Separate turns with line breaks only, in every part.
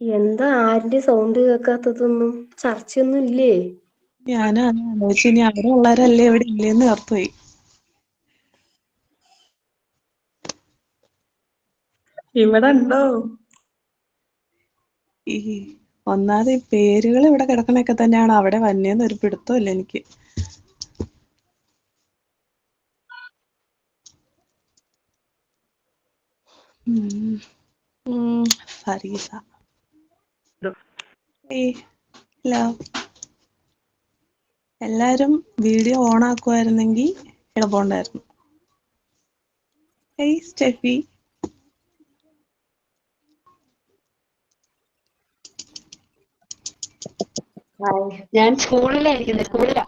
എന്താ ആരുടെ സൗണ്ട് കേൾക്കാത്തതൊന്നും? ചർച്ചയൊന്നും ഇല്ലേ?
ഞാനും അത് ആലോചിച്ചു. ഇനി അവിടെ ഉള്ളവരല്ലേ ഇവിടെ ഇല്ലേന്ന് ഓർത്തുപോയി.
ഇവിടെ ഉണ്ടോ?
ഈ ഒന്നാമത് ഈ പേരുകൾ ഇവിടെ കിടക്കണൊക്കെ തന്നെയാണ് അവിടെ വന്നേന്ന് ഒരു പിടുത്തമില്ല എനിക്ക്. ഫരീസ. ഹലോ. എല്ലാരും വീഡിയോ ഓൺ ആക്കുമായിരുന്നെങ്കിൽ എളുപ്പമുണ്ടായിരുന്നു. Hey Steffi.
ഞാൻ സ്കൂളിലായിരിക്കുന്നത്. സ്കൂളിലാ.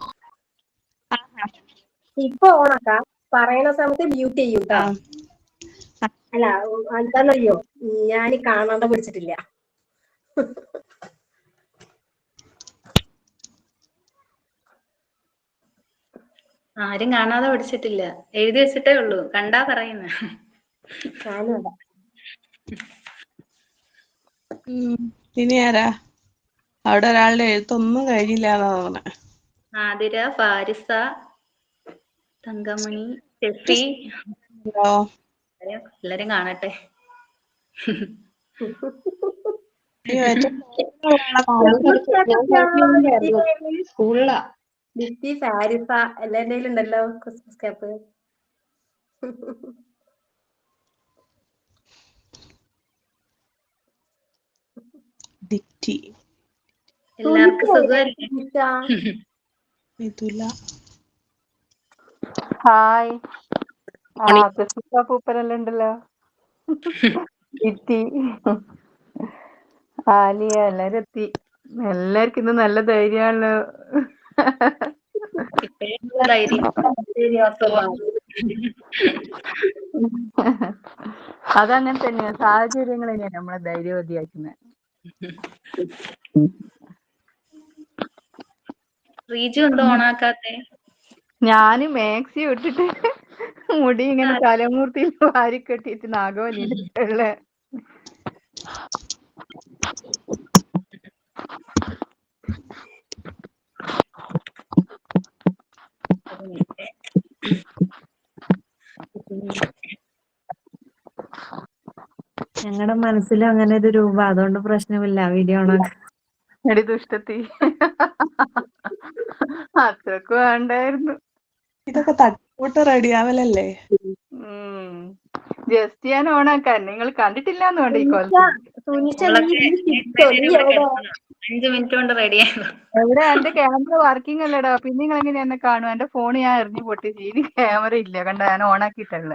ഇപ്പൊ ഓണാക്കാം. പറയണ സമയത്ത് മ്യൂട്ട് ചെയ്യും കേട്ടോ. അല്ല എന്താന്നറിയോ, ഞാൻ കാണാണ്ട പിടിച്ചിട്ടില്ല.
ആരും കാണാതെ പഠിച്ചിട്ടില്ല. എഴുതി വെച്ചിട്ടേ ഉള്ളൂ. കണ്ടാ പറയുന്ന.
ഞാനും അതാ.
ഇനി ആരാ? അവിടെ ഒരാളുടെ എഴുത്തൊന്നും കഴിഞ്ഞില്ല എന്നാ തോന്നണേ.
ആതിര, ഫാരിസ, തങ്കമണി, സ്റ്റെഫി. എല്ലാരും കാണട്ടെ. സ്കൂളിലാ.
ലിറ്റി, ഫാരിസ എല്ലാവരുടെയും ഉണ്ടല്ലോ ക്രിസ്മസ് ക്യാപ്പ്.
എല്ലാവർക്കും സുഖമല്ലേ?
ഹായ്. ക്രിസ്മസ് പൂപ്പലെല്ലാം ഉണ്ടല്ലോ. ലിറ്റി, ആലിയ എല്ലാരും എത്തി. എല്ലാവർക്കും ഇന്ന് നല്ല ധൈര്യമാണല്ലോ.
ധൈര്യം.
അതങ്ങനെ തന്നെയാ, സാഹചര്യങ്ങൾ തന്നെയാ നമ്മളെ ധൈര്യവതിയാക്കുന്നത്.
റീജു എന്തോ ഓണാക്കാത്തെ?
ഞാന് മാക്സി ഇട്ടിട്ട് മുടി ഇങ്ങനെ തലമൂർത്തിയിൽ വാരിക്കെട്ടിട്ട് നാഗവല്ലിയിലുള്ള
ഞങ്ങളുടെ മനസ്സിലും അങ്ങനെ ഒരു രൂപം, അതുകൊണ്ട് പ്രശ്നമില്ല. വീഡിയോ ഓണാക്കാൻ.
എടി ദുഷ്ടത്തി, അത്രക്ക് വേണ്ടായിരുന്നു.
ഇതൊക്കെ തട്ടിക്കൂട്ട് റെഡിയാവലല്ലേ?
ജസ്റ്റ് ഞാൻ ഓണാക്കാൻ നിങ്ങൾ കണ്ടിട്ടില്ലാന്ന് വേണ്ട ഈ കോലത്തിൽ.
5 മിനിറ്റ് കൊണ്ട് റെഡിയായിരുന്നു.
എവിടെ എന്റെ ക്യാമറ വർക്കിംഗ് അല്ലടാ. പിന്നെ നിങ്ങൾ എങ്ങനെ എന്നെ കാണും? എന്റെ ഫോൺ ഞാൻ എറിഞ്ഞു പൊട്ടിച്ച്. ഇനി ക്യാമറ ഇല്ല, കണ്ട ഞാൻ ഓണാക്കിയിട്ടുള്ള.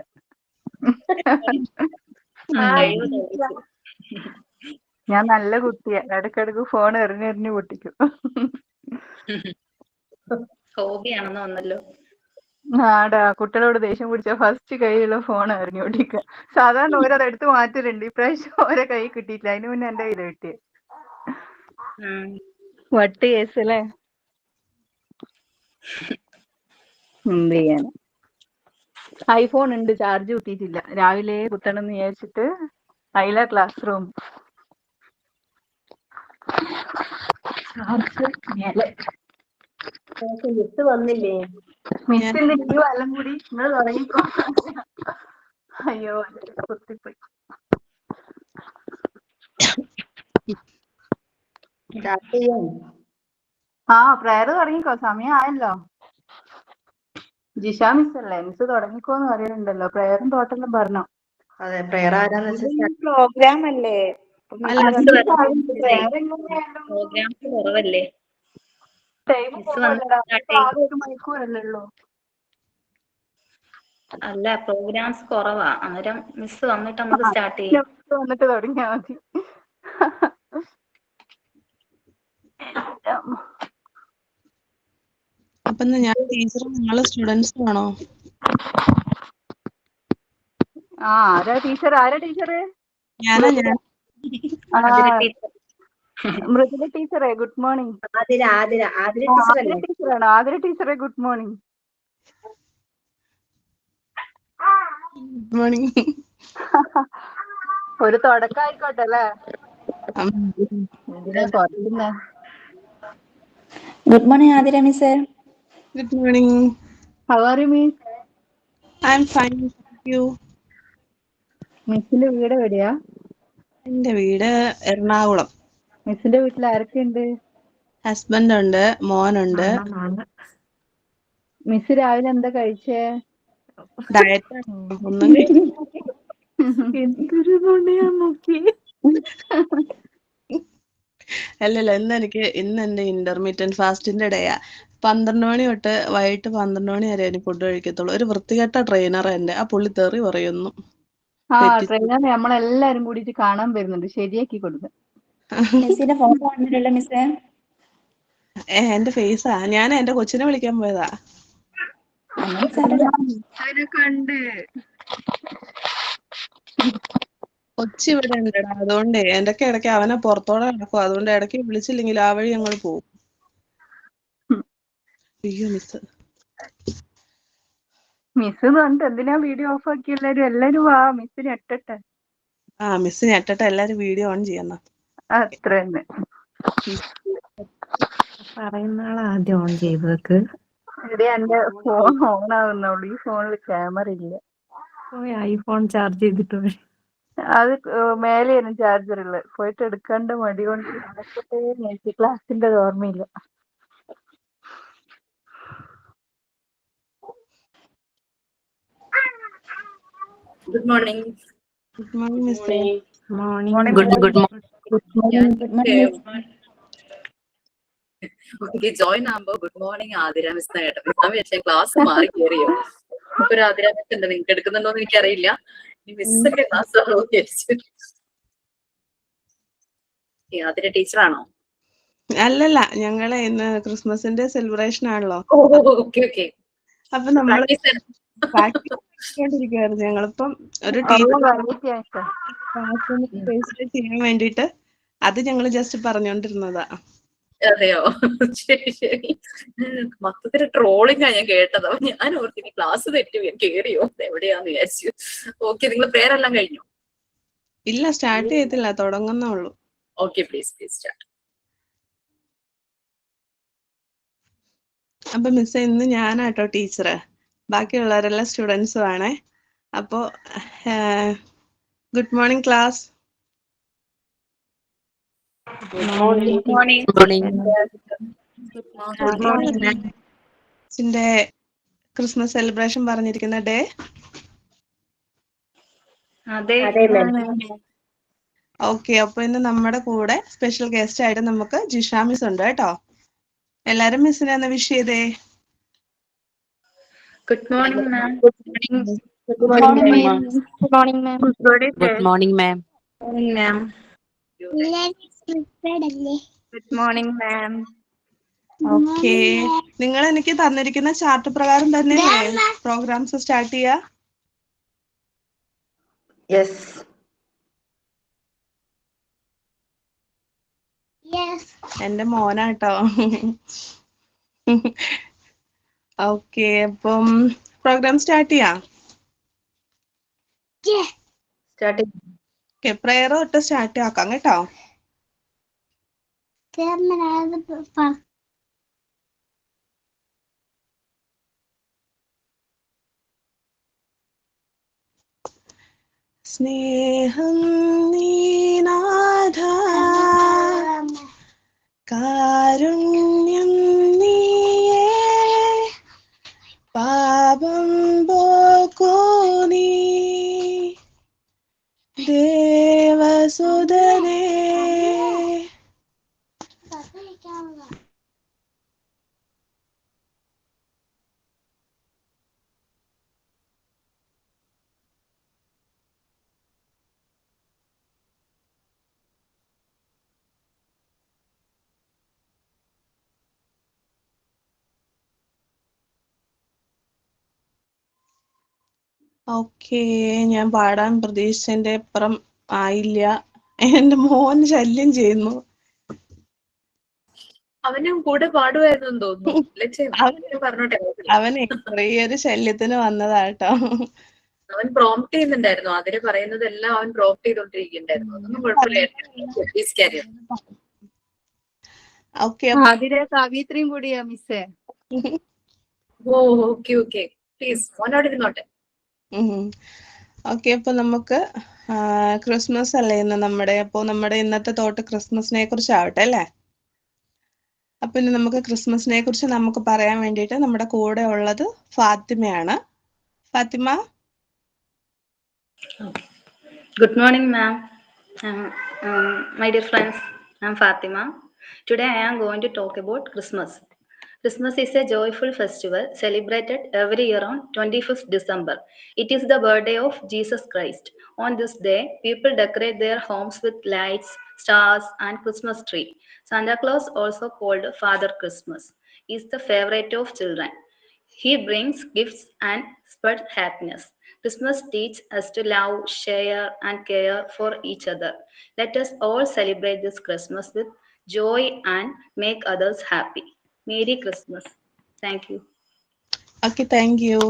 ഞാൻ നല്ല കുട്ടിയാ, ഇടക്കിടക്ക് ഫോൺ എറിഞ്ഞെറിഞ്ഞു പൊട്ടിക്കും.
ഹോബിയാണെന്ന് വന്നല്ലോ.
ആടാ, കുട്ടികളോട് ദേഷ്യം പിടിച്ച ഫസ്റ്റ് കയ്യിലുള്ള ഫോൺ എറിഞ്ഞു പൊട്ടിക്കുക. സാധാരണ ഓരോ എടുത്ത് മാറ്റലുണ്ട്. ഇപ്രാവശ്യം ഓരോ കൈ കിട്ടിയിട്ടില്ല. അതിന് മുന്നേ എന്റെ കയ്യിൽ കിട്ടിയ വട്ട് കേസ് അല്ലേ. എന്ത് ചെയ്യാന്. ഐഫോൺ ഉണ്ട്, ചാർജ് കുത്തിയിട്ടില്ല. രാവിലെ കുത്തണം എന്ന് വിചാരിച്ചിട്ട് അതിലെ ക്ലാസ് റൂം
മിസ് വന്നില്ലേ?
മിസ്സിന്റെ ലീവ് എല്ലാം കൂടി നിങ്ങൾ തുടങ്ങിക്കോ. അയ്യോ കുത്തിപ്പോയി. പ്രയർ തുടങ്ങിക്കോ, സമയം ആയല്ലോ. ജിഷ മിസ് അല്ലേ, മിസ് തുടങ്ങിക്കോന്ന് പറയുന്നുണ്ടല്ലോ. പ്രയറും തോട്ടെല്ലാം പറഞ്ഞോ.
അതെ, പ്രയർ ആരാന്ന് വെച്ചാൽ
പ്രോഗ്രാം അല്ലേ.
പ്രോഗ്രാംസ് കുറവല്ലേ?
ടൈം പോവല്ലടാ, ആകെ 1 മണിക്കൂറല്ലേ ഉള്ളൂ.
അല്ല, പ്രോഗ്രാംസ് കുറവാ. അന്നേരം മിസ് വന്നിട്ട് നമുക്ക് സ്റ്റാർട്ട് ചെയ്യാം.
വന്നിട്ട് തുടങ്ങിയാ മതി.
അപ്പൊ ഞാൻ ടീച്ചറും നിങ്ങള് സ്റ്റുഡൻസും ആണോ?
ആരാ ടീച്ചർ?
ഞാനാ.
മൃദുല ടീച്ചറെ ഗുഡ് മോർണിംഗ്. ടീച്ചറാണോ? ആതിര ടീച്ചറെ ഗുഡ് മോർണിംഗ്.
Good morning.
ഒരു തുടക്കം ആയിക്കോട്ടെ അല്ലേ. എന്തിനാ കുറയ്ക്കുന്നെ?
Good morning, Adira Miss.
Good morning.
How are you, miss?
I am fine, thank you.
മിസ്സിന്റെ വീട് എവിടെയാ?
എന്റെ വീട് എറണാകുളം.
മിസ്സിന്റെ വീട്ടിൽ ആരൊക്കെ ഉണ്ട്?
ഹസ്ബൻഡ് ഉണ്ട്, മോനുണ്ട്.
മിസ് രാവിലെ എന്താ കഴിച്ചേ?
ഡയറ്റ് ഒന്നും
എന്തൊരു നുണയാ നോക്കി.
അല്ലല്ല, ഇന്ന് എന്റെ ഇന്റർമീഡിയറ്റ് ഫാസ്റ്റിന്റെ ഡേയാ. 12 മണി തൊട്ട് വൈകിട്ട് 12 മണി വരെ എനിക്ക് ഫുഡ് കഴിക്കത്തുള്ളൂ. ഒരു വൃത്തികെട്ട ട്രെയിനർ എന്റെ, ആ പുള്ളി തെറി പറയുന്നു.
ട്രെയിനർ നമ്മളെല്ലാരും കൂടിയിട്ട് കാണാൻ വരുന്നുണ്ട്, ശരിയാക്കി കൊടുക്കും.
Missina photo കണ്ടിട്ടുള്ള Miss.
എന്റെ ഫേസാ. ഞാൻ എന്റെ കൊച്ചിനെ വിളിക്കാൻ പോയതാ.
അതിനെ കണ്ട്
കൊച്ചി ഇവിടെ ഉണ്ടടാ, അതുകൊണ്ട് എന്റെയൊക്കെ ഇടയ്ക്ക് അവനെ പുറത്തോടെ നടക്കും. അതുകൊണ്ട് ഇടയ്ക്ക് വിളിച്ചില്ലെങ്കിൽ ആ വഴി ഞങ്ങൾ പോകും. അയ്യോ മിസ്.
മിസ് എന്ന് പറഞ്ഞിട്ട് എന്തിനാ വീഡിയോ ഓഫ് ആക്കി? എല്ലാരും വാ, മിസ്സിന് എട്ടട്ടെ.
മിസ് ഞെട്ടട്ടെ, എല്ലാരും വീഡിയോ ഓൺ ചെയ്യണം.
അത്ര തന്നെ.
പറയുന്ന ആൾ ആദ്യം ഓൺ ചെയ്തേക്ക്.
ഇവിടെ എന്റെ ഫോൺ ഓൺ ആവുന്നുള്ളൂ, ഈ ഫോണിൽ ക്യാമറ ഇല്ല.
പോയി ഐഫോൺ ചാർജ് ചെയ്തിട്ട് വരും.
അത് മേലെയാണ് ചാർജർ ഉള്ളത്, പോയിട്ട് എടുക്കാണ്ട് മടി കൊണ്ട് ക്ലാസിന്റെ ഓർമ്മയില്ല.
Good morning.
Good morning miss.
Morning.
Good morning.
Good morning.
Okay, join number. Good morning, Adira Miss. ഞാൻ വിചാരിച്ച ക്ലാസ് മാറി കയറിയോ. ഇപ്പൊ ഒരു ആതിര മിസ് ഉണ്ട്, നിങ്ങൾക്ക് എടുക്കുന്നുണ്ടോന്ന് എനിക്കറിയില്ല. ഈ മിസ്സൊക്കെ ക്ലാസ് വിചാരിച്ചു. ആതിര ടീച്ചറാണോ?
അല്ലല്ല, ഞങ്ങളെ ഇന്ന് ക്രിസ്മസിന്റെ സെലിബ്രേഷൻ ആണല്ലോ.
Okay okay.
അപ്പൊ നമ്മൾ പ്രാക്ടീസ് ഞങ്ങളിപ്പം ഒരു ടീച്ചർ ചെയ്യാൻ വേണ്ടിട്ട് അത് ഞങ്ങൾ ജസ്റ്റ് പറഞ്ഞോണ്ടിരുന്നതാ.
അതെയോ, ശരി ശരി. മൊത്തത്തിൽ ട്രോളിങ്ങാ ഞാൻ കേട്ടത്. അപ്പൊ ഞാൻ ഓർത്തിനി ക്ലാസ് തെറ്റി കേറിയോ എവിടെയാന്ന് വിചാരിച്ചു. ഓക്കെ, നിങ്ങൾ പേരെല്ലാം കഴിഞ്ഞു?
ഇല്ല, സ്റ്റാർട്ട് ചെയ്തില്ല, തുടങ്ങുന്നുള്ളൂ.
Okay, please please start.
അപ്പൊ മിസ് ഇന്ന് ഞാനാട്ടോ ടീച്ചറ്, ബാക്കിയുള്ളവരെല്ലാം സ്റ്റുഡൻസും ആണേ. അപ്പോ ഗുഡ് മോർണിംഗ് ക്ലാസ്. ിന്റെ ക്രിസ്മസ് സെലിബ്രേഷൻ പറഞ്ഞിരിക്കുന്ന ഡേ.
അതെ.
ഓക്കെ, അപ്പൊ ഇന്ന് നമ്മുടെ കൂടെ സ്പെഷ്യൽ ഗസ്റ്റ് ആയിട്ട് നമുക്ക് ജിഷ മിസ് ഉണ്ട് കേട്ടോ. എല്ലാരും മിസ്സിനെ ഒന്ന് വിഷ് ചെയ്തേ.
Good morning ma'am.
Good morning, ma'am. Good morning, ma'am.
Good morning, ma'am.
Ma'am.
Good morning ma'am.
Okay, നിങ്ങൾ എനിക്ക് തന്നിരിക്കുന്ന ചാർട്ട് പ്രകാരം തന്നെ പ്രോഗ്രാംസ് സ്റ്റാർട്ട് ചെയ്യാ. എന്റെ മോനാട്ടോ. ഓക്കെ, അപ്പം പ്രോഗ്രാം സ്റ്റാർട്ട് ചെയ്യാം. ഓക്കെ, പ്രയർ തൊട്ട് സ്റ്റാർട്ട് ആക്കാം കേട്ടോ. സ്നേഹം നീനാഥ, കാരുണ്യം നീയേ, പാപം പോക്കൂ നീ, ദേവസുതനേ. ഓക്കെ, ഞാൻ പാടാൻ പ്രതീക്ഷിച്ചതിന്റെ അപ്പുറം ആയില്ല. എന്റെ മോൻ ശല്യം ചെയ്യുന്നു.
അവനും കൂടെ പാടുമായിരുന്നു തോന്നുന്നു. പറഞ്ഞോട്ടെ.
അവന് ചെറിയൊരു ശല്യത്തിന് വന്നതാട്ടോ.
അവൻ പ്രോംപ്റ്റ് ചെയ്യുന്നുണ്ടായിരുന്നു. അതിന് പറയുന്നതെല്ലാം അവൻ പ്രോംപ്റ്റ് ചെയ്തോണ്ടിരിക്കുന്നുണ്ടായിരുന്നു. അതൊന്നും കുഴപ്പമില്ല. Please carry on.
ഓക്കെ.
അതിലെ കവിത്രിയും കൂടിയാ മിസ്സേ.
ഓ ഓക്കെ ഓക്കെ, പ്ലീസ് മോനോട് ഇരുന്നോട്ടെ.
ഓക്കെ, അപ്പൊ നമുക്ക് ക്രിസ്മസ് അല്ലേ ഇന്ന് നമ്മുടെ ഇന്നത്തെ തോട്ട് ക്രിസ്മസിനെ കുറിച്ചാവട്ടെ അല്ലേ? അപ്പൊ ഇനി നമുക്ക് ക്രിസ്മസിനെ കുറിച്ച് നമുക്ക് പറയാൻ വേണ്ടിയിട്ട് നമ്മുടെ കൂടെ ഉള്ളത് ഫാത്തിമയാണ്. Fathima,
Good morning, ma'am. My dear friends, I'm Fatima. Today I am going to talk about Christmas. Christmas is a joyful festival celebrated every year on 25th December. It is the birthday of Jesus Christ. On this day, people decorate their homes with lights, stars, and Christmas tree. Santa Claus, also called Father Christmas, is the favorite of children. He brings gifts and spreads happiness. Christmas teaches us to love, share, and care for each other. Let us all celebrate this Christmas with joy and make others happy. Merry Christmas. Thank you.
Okay, thank U.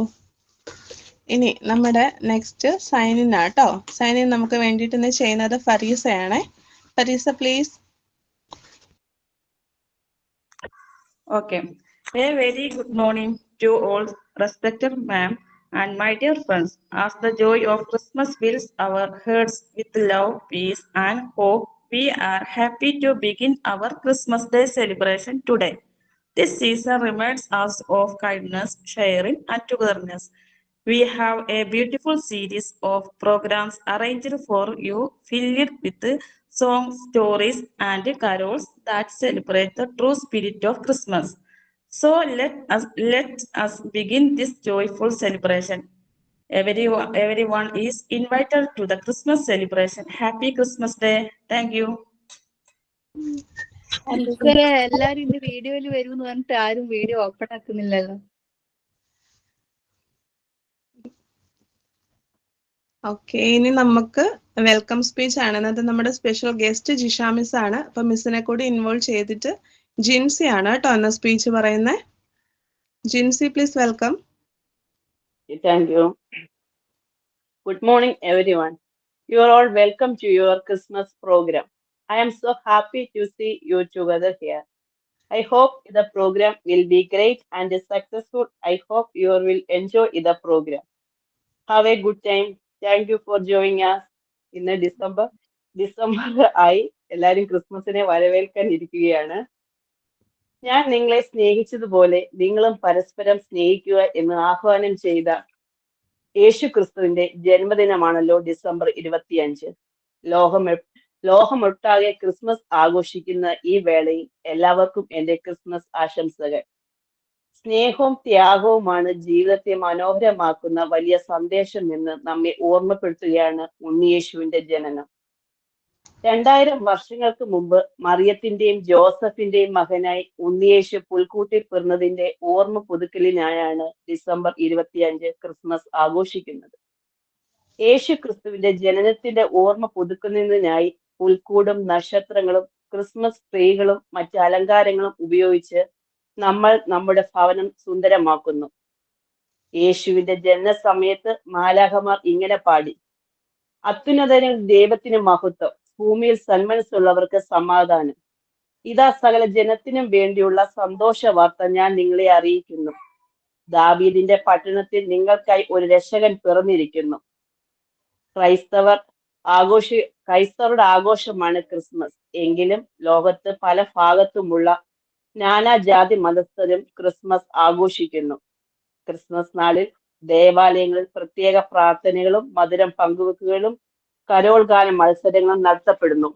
ഇനി നമ്മുടെ next സൈനിൻ ആട്ടോ. സൈനിൻ നമുക്ക് വേണ്ടിയിട്ട് ഇന്ന് ചെയ്യുന്നത് ഫരീസയാണേ. Fareesa please.
Okay. A very good morning to all respected ma'am and my dear friends. As the joy of Christmas fills our hearts with love, peace, and hope, we are happy to begin our Christmas Day celebration today. This season reminds us of kindness, sharing, and togetherness. We have a beautiful series of programs arranged for you, filled with songs, stories, and carols that celebrate the true spirit of Christmas. So let us begin this joyful celebration. Everyone is invited to the Christmas celebration. Happy Christmas Day. Thank you.
എല്ലാരും ഇന്ന് വീഡിയോയിൽ വരും എന്ന് പറഞ്ഞിട്ട് ആരും video open ആക്കുന്നില്ലല്ലോ.
Okay, ഇനി നമുക്ക് welcome speech ആണ്. ഇന്നത്തെ നമ്മുടെ സ്പെഷ്യൽ ഗസ്റ്റ് ജിഷ മിസ് ആണ്. അപ്പൊ മിസ്സിനെ കൂടി ഇൻവോൾവ് ചെയ്തിട്ട് ജിൻസി ആണ് കേട്ടോ എന്ന സ്പീച്ച് പറയുന്നത്. Jincy please welcome.
Thank you. Good morning, everyone. You are all welcome to your Christmas program. I am so happy to see you together here. I hope the program will be great and successful. I hope you will enjoy the program. Have a good time. Thank you for joining us. ഇന്ന് December ആയി. എല്ലാവരും ക്രിസ്മസിനെ വരവേൽക്കാൻ ഇരിക്കുകയാണ്. ഞാൻ നിങ്ങളെ സ്നേഹിച്ചതുപോലെ നിങ്ങളും പരസ്പരം സ്നേഹിക്കുക എന്ന് ആഹ്വാനം ചെയ്ത യേശു ക്രിസ്തുവിന്റെ ജന്മദിനമാണല്ലോ ഡിസംബർ 25. ലോകമൊട്ടാകെ ക്രിസ്മസ് ആഘോഷിക്കുന്ന ഈ വേളയിൽ എല്ലാവർക്കും എന്റെ ക്രിസ്മസ് ആശംസകൾ. സ്നേഹവും ത്യാഗവുമാണ് ജീവിതത്തെ മനോഹരമാക്കുന്ന വലിയ സന്ദേശം എന്ന് നമ്മെ ഓർമ്മപ്പെടുത്തുകയാണ് ഉണ്ണിയേശുവിന്റെ ജനനം. 2000 വർഷങ്ങൾക്ക് മുമ്പ് മറിയത്തിന്റെയും ജോസഫിന്റെയും മകനായി ഉണ്ണിയേശു പുൽക്കൂട്ടിൽ പിറന്നതിന്റെ ഓർമ്മ പുതുക്കലിനായാണ് ഡിസംബർ 25 ക്രിസ്മസ് ആഘോഷിക്കുന്നത്. യേശു ക്രിസ്തുവിന്റെ ജനനത്തിന്റെ ഓർമ്മ പുതുക്കുന്നതിനായി പുൽക്കൂടും നക്ഷത്രങ്ങളും ക്രിസ്മസ് ട്രീകളും മറ്റ് അലങ്കാരങ്ങളും ഉപയോഗിച്ച് നമ്മൾ നമ്മുടെ ഭവനം സുന്ദരമാക്കുന്നു. യേശുവിന്റെ ജനന സമയത്ത് മാലാഖമാർ ഇങ്ങനെ പാടി: അത്യുന്നതനിൽ ദൈവത്തിന് മഹത്വം, ഭൂമിയിൽ സന്മനസ്സുള്ളവർക്ക് സമാധാനം. ഇതാ സകല ജനത്തിനും വേണ്ടിയുള്ള സന്തോഷ വാർത്ത ഞാൻ നിങ്ങളെ അറിയിക്കുന്നു. ദാവീദിന്റെ പട്ടണത്തിൽ നിങ്ങൾക്കായി ഒരു രക്ഷകൻ പിറന്നിരിക്കുന്നു. ക്രൈസ്തവരുടെ ആഘോഷമാണ് ക്രിസ്മസ്. എങ്കിലും ലോകത്ത് പല ഭാഗത്തുമുള്ള നാനാജാതി മതസ്ഥരും ക്രിസ്മസ് ആഘോഷിക്കുന്നു. ക്രിസ്മസ് നാളിൽ ദേവാലയങ്ങളിൽ പ്രത്യേക പ്രാർത്ഥനകളും മധുരം പങ്കുവെക്കലും കരോൾ ഗാന മത്സരങ്ങളും നടത്തപ്പെടുന്നു.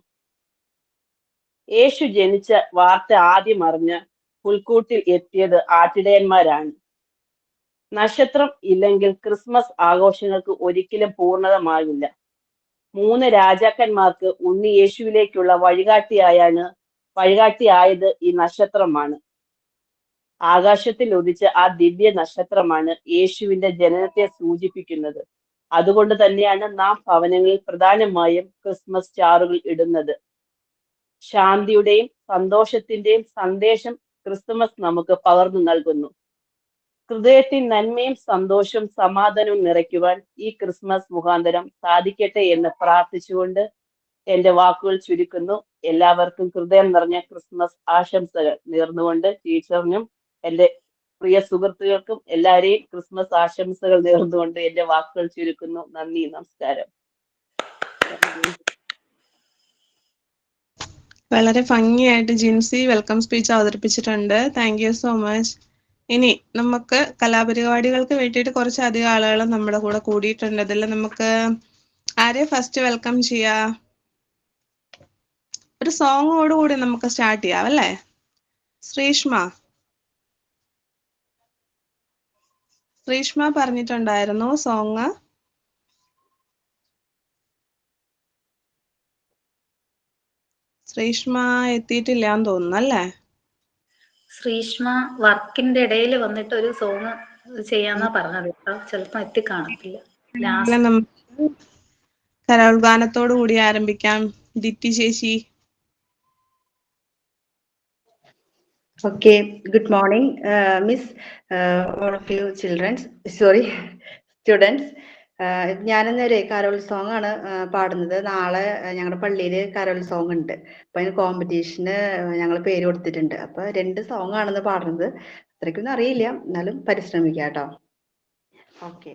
യേശു ജനിച്ച വാർത്ത ആദ്യം അറിഞ്ഞ് പുൽക്കൂട്ടിൽ എത്തിയത് ആട്ടിടയന്മാരാണ്. നക്ഷത്രം ഇല്ലെങ്കിൽ ക്രിസ്മസ് ആഘോഷങ്ങൾക്ക് ഒരിക്കലും പൂർണ്ണതമാകില്ല. 3 രാജാക്കന്മാർക്ക് ഉണ്ണി യേശുവിലേക്കുള്ള വഴികാട്ടിയായത് ഈ നക്ഷത്രമാണ്. ആകാശത്തിൽ ഉദിച്ച ആ ദിവ്യ നക്ഷത്രമാണ് യേശുവിന്റെ ജനനത്തെ സൂചിപ്പിക്കുന്നത്. അതുകൊണ്ട് തന്നെയാണ് നാം ഭവനങ്ങളിൽ പ്രധാനമായും ക്രിസ്മസ് സ്റ്റാറുകൾ ഇടുന്നത്. ശാന്തിയുടെയും സന്തോഷത്തിന്റെയും സന്ദേശം ക്രിസ്മസ് നമുക്ക് പകർന്നു നൽകുന്നു. ഹൃദയത്തിൽ നന്മയും സന്തോഷവും സമാധാനവും നിറയ്ക്കുവാൻ ഈ ക്രിസ്മസ് മുഖാന്തരം സാധിക്കട്ടെ എന്ന് പ്രാർത്ഥിച്ചുകൊണ്ട് എന്റെ വാക്കുകൾ ചുരുക്കുന്നു. എല്ലാവർക്കും ഹൃദയം നിറഞ്ഞ ക്രിസ്മസ് ആശംസകൾ നേർന്നുകൊണ്ട് ടീച്ചറിനും എന്റെ പ്രിയ സുഹൃത്തുക്കൾക്കും എല്ലാവരെയും ക്രിസ്മസ് ആശംസകൾ നേർന്നുകൊണ്ട് എന്റെ വാക്കുകൾ ചുരുക്കുന്നു. നന്ദി, നമസ്കാരം.
വളരെ ഭംഗിയായിട്ട് ജിൻസി വെൽക്കം സ്പീച്ച് അവതരിപ്പിച്ചിട്ടുണ്ട്. Thank you so much. ഇനി നമുക്ക് കലാപരിപാടികൾക്ക് വേണ്ടിയിട്ട് കുറച്ചധികം ആളുകൾ നമ്മുടെ കൂടെ കൂടിയിട്ടുണ്ട്. ഇതിൽ നമുക്ക് ആരെ ഫസ്റ്റ് വെൽക്കം ചെയ്യാ? ഒരു സോങ്ങോട് കൂടി നമുക്ക് സ്റ്റാർട്ട് ചെയ്യാം അല്ലേ? ശ്രീഷ്മ പറഞ്ഞിട്ടുണ്ടായിരുന്നു സോങ്. ശ്രീഷ്മ എത്തിയിട്ടില്ലാന്ന് തോന്നുന്നു അല്ലേ?
ശ്രീഷ്മ വർക്കിന്റെ ഇടയിൽ വന്നിട്ട് ഒരു സോങ് ചെയ്യാന്നാ പറഞ്ഞത് കേട്ടോ. ചിലപ്പോ എത്തിക്കാണത്തില്ല.
നമുക്ക് കരോൾഗാനത്തോടു കൂടി ആരംഭിക്കാം. ദിറ്റി ചേച്ചി.
Okay, good morning, Miss, all of you students. ഞാനിന്നൊരു കരോൾ സോങ് ആണ് പാടുന്നത്. നാളെ ഞങ്ങളുടെ പള്ളിയിൽ കരോൾ സോങ് ഉണ്ട്. അപ്പൊ അതിന് കോമ്പറ്റീഷന് ഞങ്ങൾ പേര് കൊടുത്തിട്ടുണ്ട്. അപ്പൊ 2 സോങ് ആണെന്ന് പാടുന്നത്. അത്രയ്ക്കൊന്നും അറിയില്ല, എന്നാലും പരിശ്രമിക്കാം കേട്ടോ. ഓക്കെ.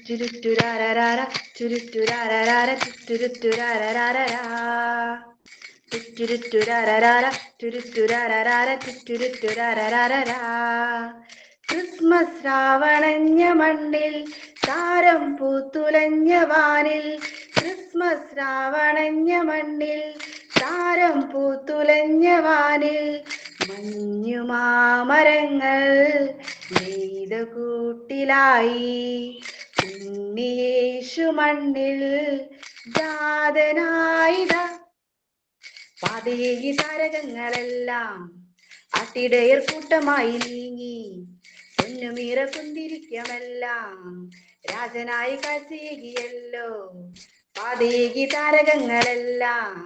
ചുരുറ്റുരാരാര ചുരുറ്റുരാരാര ചുരുറ്റുരാരാരാ ചുരുറ്റുരാരാര ചുരുറ്റുരാരാര ചുരുറ്റുരാരാരാ. ക്രിസ്മസ് രാവണഞ്ഞ മണ്ണിൽ താരം പൂത്തുലഞ്ഞ വാനിൽ. ക്രിസ്മസ് രാവണഞ്ഞ മണ്ണിൽ താരം പൂത്തുലഞ്ഞ വാനിൽ. മഞ്ഞുമാമരങ്ങൾ നെയ്ത കൂട്ടിലായി. ഉണ്ണിയേശു മണ്ണിൽ ജാതനായിതാ. പാതേകി താരകങ്ങളെല്ലാം ആട്ടിടയർ കൂട്ടമായി നീങ്ങി. പൊന്നുമീറ കുന്തിരിക്കമെല്ലാം രാജനായി കാഴ്ചയേകിയല്ലോ. പാതേകി താരകങ്ങളെല്ലാം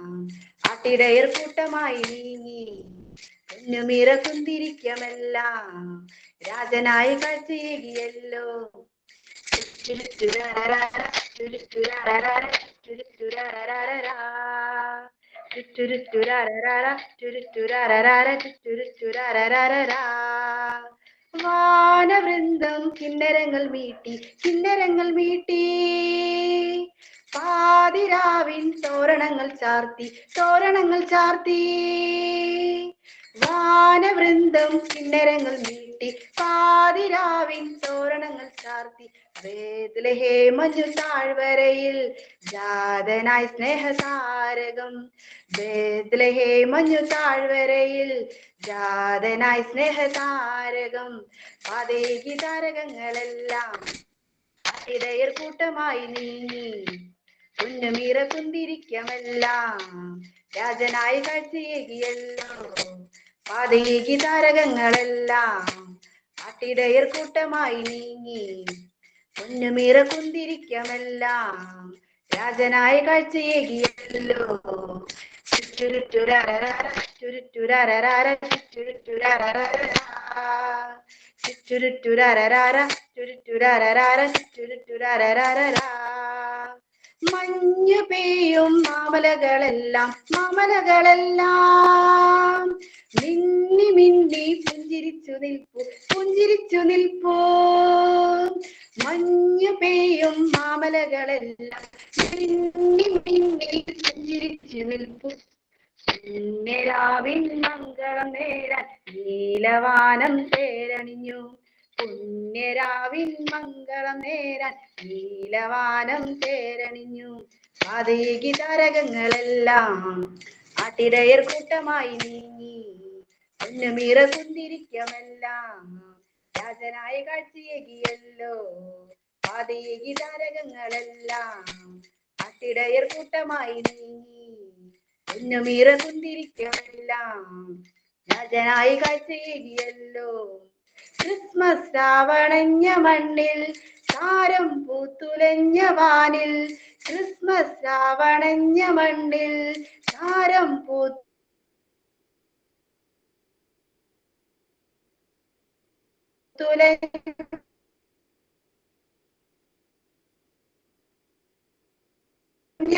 ആട്ടിടയർ കൂട്ടമായി നീങ്ങി. പൊന്നുമീറ കുന്തിരിക്കമെല്ലാം രാജനായി കാഴ്ചയേകിയല്ലോ. ചുരുറ്റുരാരാര ചുരുറ്റുരാരാര ചുരുറ്റുരാരാരാ ചുരുറ്റുരാരാര ചുരുറ്റുരാരാര ചുരുറ്റുരാരാരാ. വാനവൃന്ദം കിന്നരങ്ങൾ മീട്ടി കിന്നരങ്ങൾ മീട്ടി. പാതിരാവിൻ തോരണങ്ങൾ ചാർത്തി തോരണങ്ങൾ ചാർത്തി. വാനവൃന്ദം കിന്നരങ്ങൾ മീട്ടി പാതിരാവിൻ തോരണങ്ങൾ ചാർത്തി. ബേത്ലഹേം മഞ്ഞു താഴ്വരയിൽ ജാതനായി സ്നേഹതാരകം. ബേത്ലഹേം മഞ്ഞു താഴ്വരയിൽ ജാതനായി സ്നേഹതാരകം. പാതേകി താരകങ്ങളെല്ലാം ആട്ടിടയർ കൂട്ടമായി നീങ്ങി. കുഞ്ഞുമീറ കുന്തിരിക്കമെല്ലാം രാജനായി കാഴ്ചയേകിയല്ലോ. പാതേകി താരകങ്ങളെല്ലാം ആട്ടിടയർ കൂട്ടമായി നീങ്ങി. പൊന്നുമീറ കുന്തിരിക്കമെല്ലാം രാജനായി കാഴ്ചയേകിയല്ലോ. ചുരുറ്റുരാരാര ചുരുറ്റുരാരാര ചുരുറ്റുരാരാരാ ചുരുറ്റുരാരാര ചുരുറ്റുരാരാര ചുരുറ്റുരാരാരാ. മഞ്ഞു പെയ്യും മാമലകളെല്ലാം മാമലകളെല്ലാം മിന്നി മിന്നി പുഞ്ചിരിച്ചു നിൽപ്പു പുഞ്ചിരിച്ചു നിൽപ്പൂ. മഞ്ഞു പെയ്യും മാമലകളെല്ലാം മിന്നി മിന്നി പുഞ്ചിരിച്ചു നിൽപ്പു. പുണ്യരാവിൻ മംഗളം നേരാൻ നീലവാനം തേരണിഞ്ഞു. പുണ്യരാവിൻ മംഗളം നേരാൻ നീലവാനം തേരണിഞ്ഞു. പാതേകി താരകങ്ങളെല്ലാം ആട്ടിടയർ കൂട്ടമായി നീങ്ങി. പൊന്നുമീറ കുന്തിരിക്കമെല്ലാം രാജനായ കാഴ്ചയേകിയല്ലോ. പാതേകി താരകങ്ങളെല്ലാം ആട്ടിടയർ കൂട്ടമായി നീങ്ങി. പൊന്നുമീറ കുന്തിരിക്കമെല്ലാം രാജനായ കാഴ്ചയേകിയല്ലോ. ക്രിസ്മസ് രാവണഞ്ഞ മണ്ണിൽ താരം പൂത്തുലഞ്ഞ വാനിൽ. ക്രിസ്മസ് രാവണഞ്ഞ മണ്ണിൽ താരം പൂത്തുലഞ്ഞ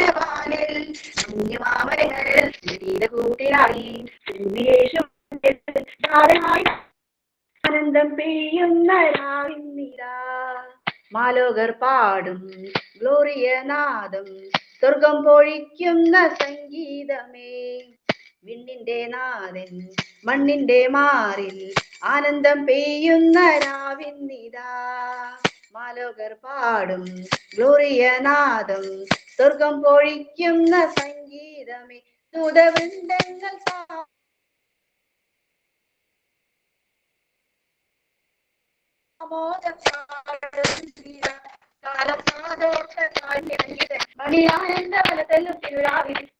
വാനിൽ കുഞ്ഞുമാമരങ്ങൾ കൂട്ടിലായി ആനന്ദം പെയ്യുന്ന രാവിന്നിരാ. മാലോകർ പാടും ഗ്ലോറിയ നാദം സ്വർഗം പൊഴിക്കുന്ന സംഗീതമേ. വിണ്ണിന്റെ നാഥൻ മണ്ണിന്റെ മാറിൽ ആനന്ദം പെയ്യുന്ന രാവിന്നിതാ. മാലോകർ പാടും ഗ്ലോറിയ നാദം സ്വർഗം പൊഴിക്കുന്ന സംഗീതമേ. ദൂതവൃന്ദങ്ങൾ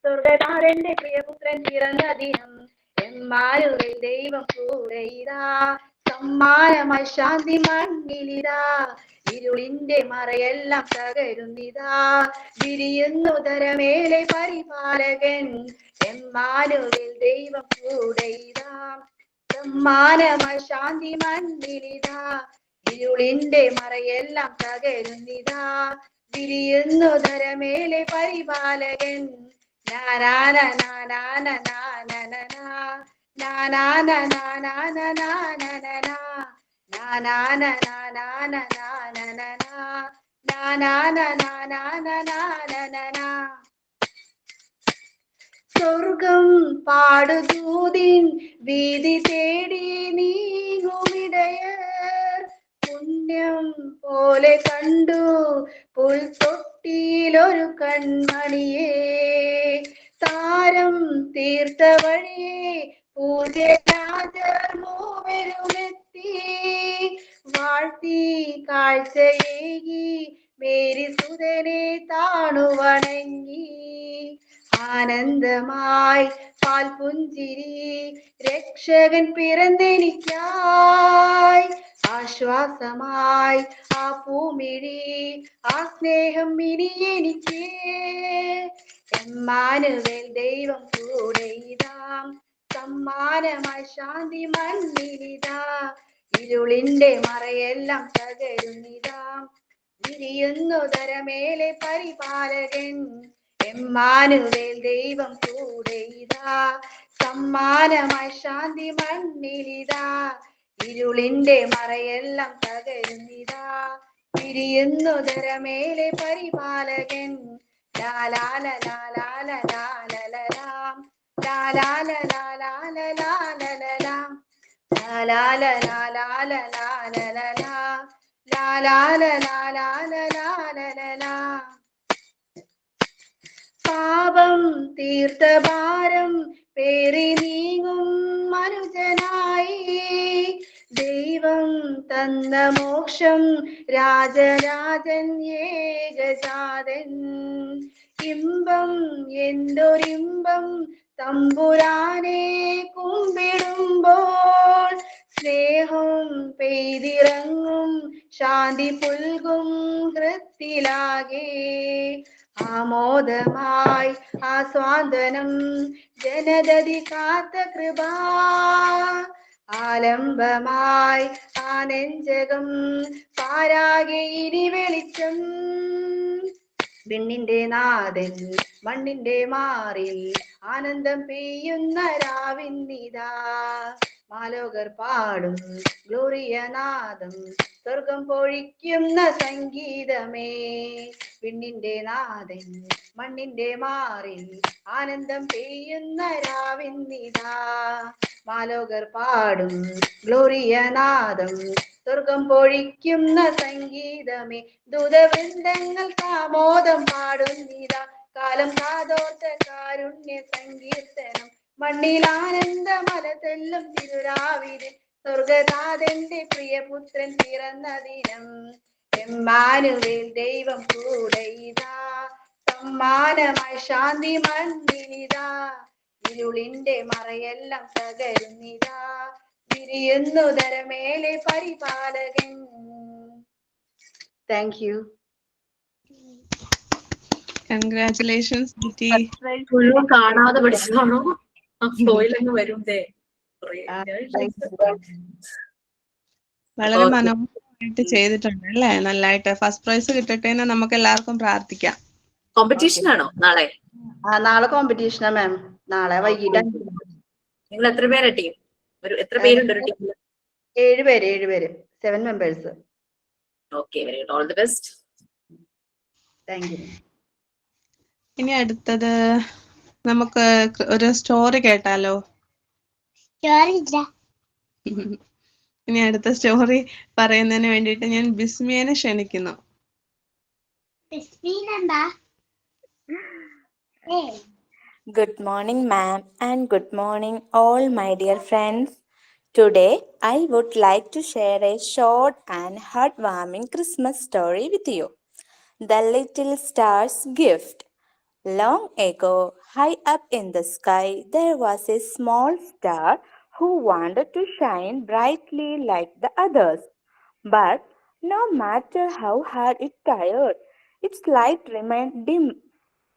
സ്വർഗതാരന്റെ പ്രിയപുത്രൻ പിറന്ന ദിനം. എമ്മാനുവേൽ ദൈവം കൂടെ ഇതാ. സമ്മാനമായി ശാന്തി മണ്ണിലിതാ. ഇരുളിന്റെ മറയെല്ലാം തകരുന്നിതാ. വിരിയുന്നു തരമേലെ പരിപാലകൻ. എമ്മാനുവേൽ ദൈവം കൂടെ ഇതാ. സമ്മാനമായി ശാന്തി മണ്ണിലിതാ. ഇരുളിന്റെ മറയെല്ലാം തകരുന്നിതാ. വിരിയുന്നു ധരമേലെ പരിപാലകൻ. നാനാന നാനാന നാനന നാനാന നാനാന നാനന നാനാന നാനാന നാനന നാനാന നാനാന നാനന. സ്വർഗം പാടുദൂതിൻ വീതി തേടി നീങ്ങുമിടയർ. പുണ്യം പോലെ കണ്ടു പുൽത്തൊട്ടിയിലൊരു കൺമണിയെ. താരം തീർത്ത വഴിയെ പൂജ്യരാജർ മൂവരുമെത്തി. വാഴ്ത്തി കാഴ്ചയേകി മേരി സുതനെ താണുവണങ്ങി. ആനന്ദമായി പാൽപുഞ്ചിരി രക്ഷകൻ പിറന്നെനിക്കായി. ആശ്വാസമായി ആ പൂമിഴി ആ സ്നേഹം ഇനി എനിക്ക്. എമ്മാനുവേൽ ദൈവം കൂടെ ഇതാ. സമ്മാനമായി ശാന്തി മണ്ണിലിതാ. ഇരുളിന്റെ മറയെല്ലാം തകരുന്നിതാ. വിരിയുന്നു ധരമേലെ പരിപാലകൻ. എമ്മാനുവേൽ ദൈവം കൂടെ ഇതാ. സമ്മാനമായി ശാന്തി മണ്ണിലിതാ. ഇരുളിന്റെ മറയെല്ലാം തകരുന്നിതാ. വിരിയുന്നു ധരമേലെ പരിപാലകൻ. ലാലാല ലാലാല ലാലലാം ലാലാല ലാലാല ലാലലാം ലാലാല ലാലാല ലാലലാ ലാലാല ലാലാല ലാലലാ. പാപം തീർത്ത ഭാരം പേറി നീങ്ങും മനുജനായി. ദൈവം തന്ന മോക്ഷം രാജരാജൻ ഏകജാതൻ. ഇമ്പം എന്തൊരിമ്പം തമ്പുരാനെ കുമ്പിടുമ്പോൾ. സ്നേഹം പെയ്തിറങ്ങും ശാന്തി പുൽകും ഹൃത്തിലാകെ. ആമോദമായി ആസ്വാദനം ജനതതി കാത്ത കൃപ. ആലംബമായി ആ നെഞ്ചകം പാരാകെ ഇനി വെളിച്ചം. വിണ്ണിന്റെ നാഥൻ മണ്ണിന്റെ മാറിൽ ആനന്ദം പെയ്യുന്ന രാവിന്നിതാ. മാലോകർ പാടും ഗ്ലോറിയ നാദം സ്വർഗം പൊഴിക്കുന്ന സംഗീതമേ. വിണ്ണിന്റെ നാഥൻ മണ്ണിന്റെ മാറിൽ ആനന്ദം പെയ്യുന്ന രാവിന്നിതാ. മാലോകർ പാടും ഗ്ലോറിയ നാദം സ്വർഗം പൊഴിക്കുന്ന സംഗീതമേ. ദൂതവൃന്ദങ്ങൾ കാമോദം പാടുന്നിതാ. കാലം കാതോർത്ത കാരുണ്യ സങ്കീർത്തനം. മണ്ണിൽ ആനന്ദമല തെല്ലും തിരുരാവിലെ. സ്വർഗനാഥന്റെ പ്രിയപുത്രൻ പിറന്ന ദിനം. എമ്മാനുവേൽ ദൈവം കൂടെ ഇതാ. സമ്മാനമായി ശാന്തി മണ്ണിലിതാ. ഇരുളിന്റെ മറയെല്ലാം തകരുന്നിതാ. വിരിയുന്നു ധരമേലെ പരിപാലകൻ. Thank you.
കൺഗ്രാറ്റുലേഷൻസ് ജിറ്റി.
മുഴുവൻ കാണാതെ പഠിച്ചതാണോ? ഫ്ലോയിലങ്ങ് വരുന്നേ.
വളരെ മനോഹരമായിട്ട് ചെയ്തിട്ടുണ്ട് അല്ലേ? നന്നായിട്ട്. ഫസ്റ്റ് പ്രൈസ് കിട്ടട്ടെ എന്ന് നമുക്ക് എല്ലാവർക്കും പ്രാർത്ഥിക്കാം.
കോമ്പറ്റീഷൻ ആണോ നാളെ?
നാളെ കോമ്പറ്റീഷനാ മാം. നാളെ വൈകിട്ട്
നിങ്ങൾ എത്ര പേരാ ടീം? എത്ര പേരുണ്ട് ഒരു ടീമിൽ?
7 പേര് 7 members.
Okay, very good. All the best.
Thank you.
ഇനി അടുത്തത് നമുക്ക് ഒരു സ്റ്റോറി കേട്ടാലോ? ഇനി അടുത്ത സ്റ്റോറി പറയുന്നതിന് വേണ്ടിയിട്ട് ഞാൻ ബിസ്മിയനെ ക്ഷണിക്കുന്നു.
Good morning, ma'am, and good morning, all my dear friends. Today, I would like to share a short and heartwarming Christmas story with you. The Little Star's Gift. Long ago, high up in the sky, there was a small star who wanted to shine brightly like the others. But no matter how hard it tried, its light remained dim.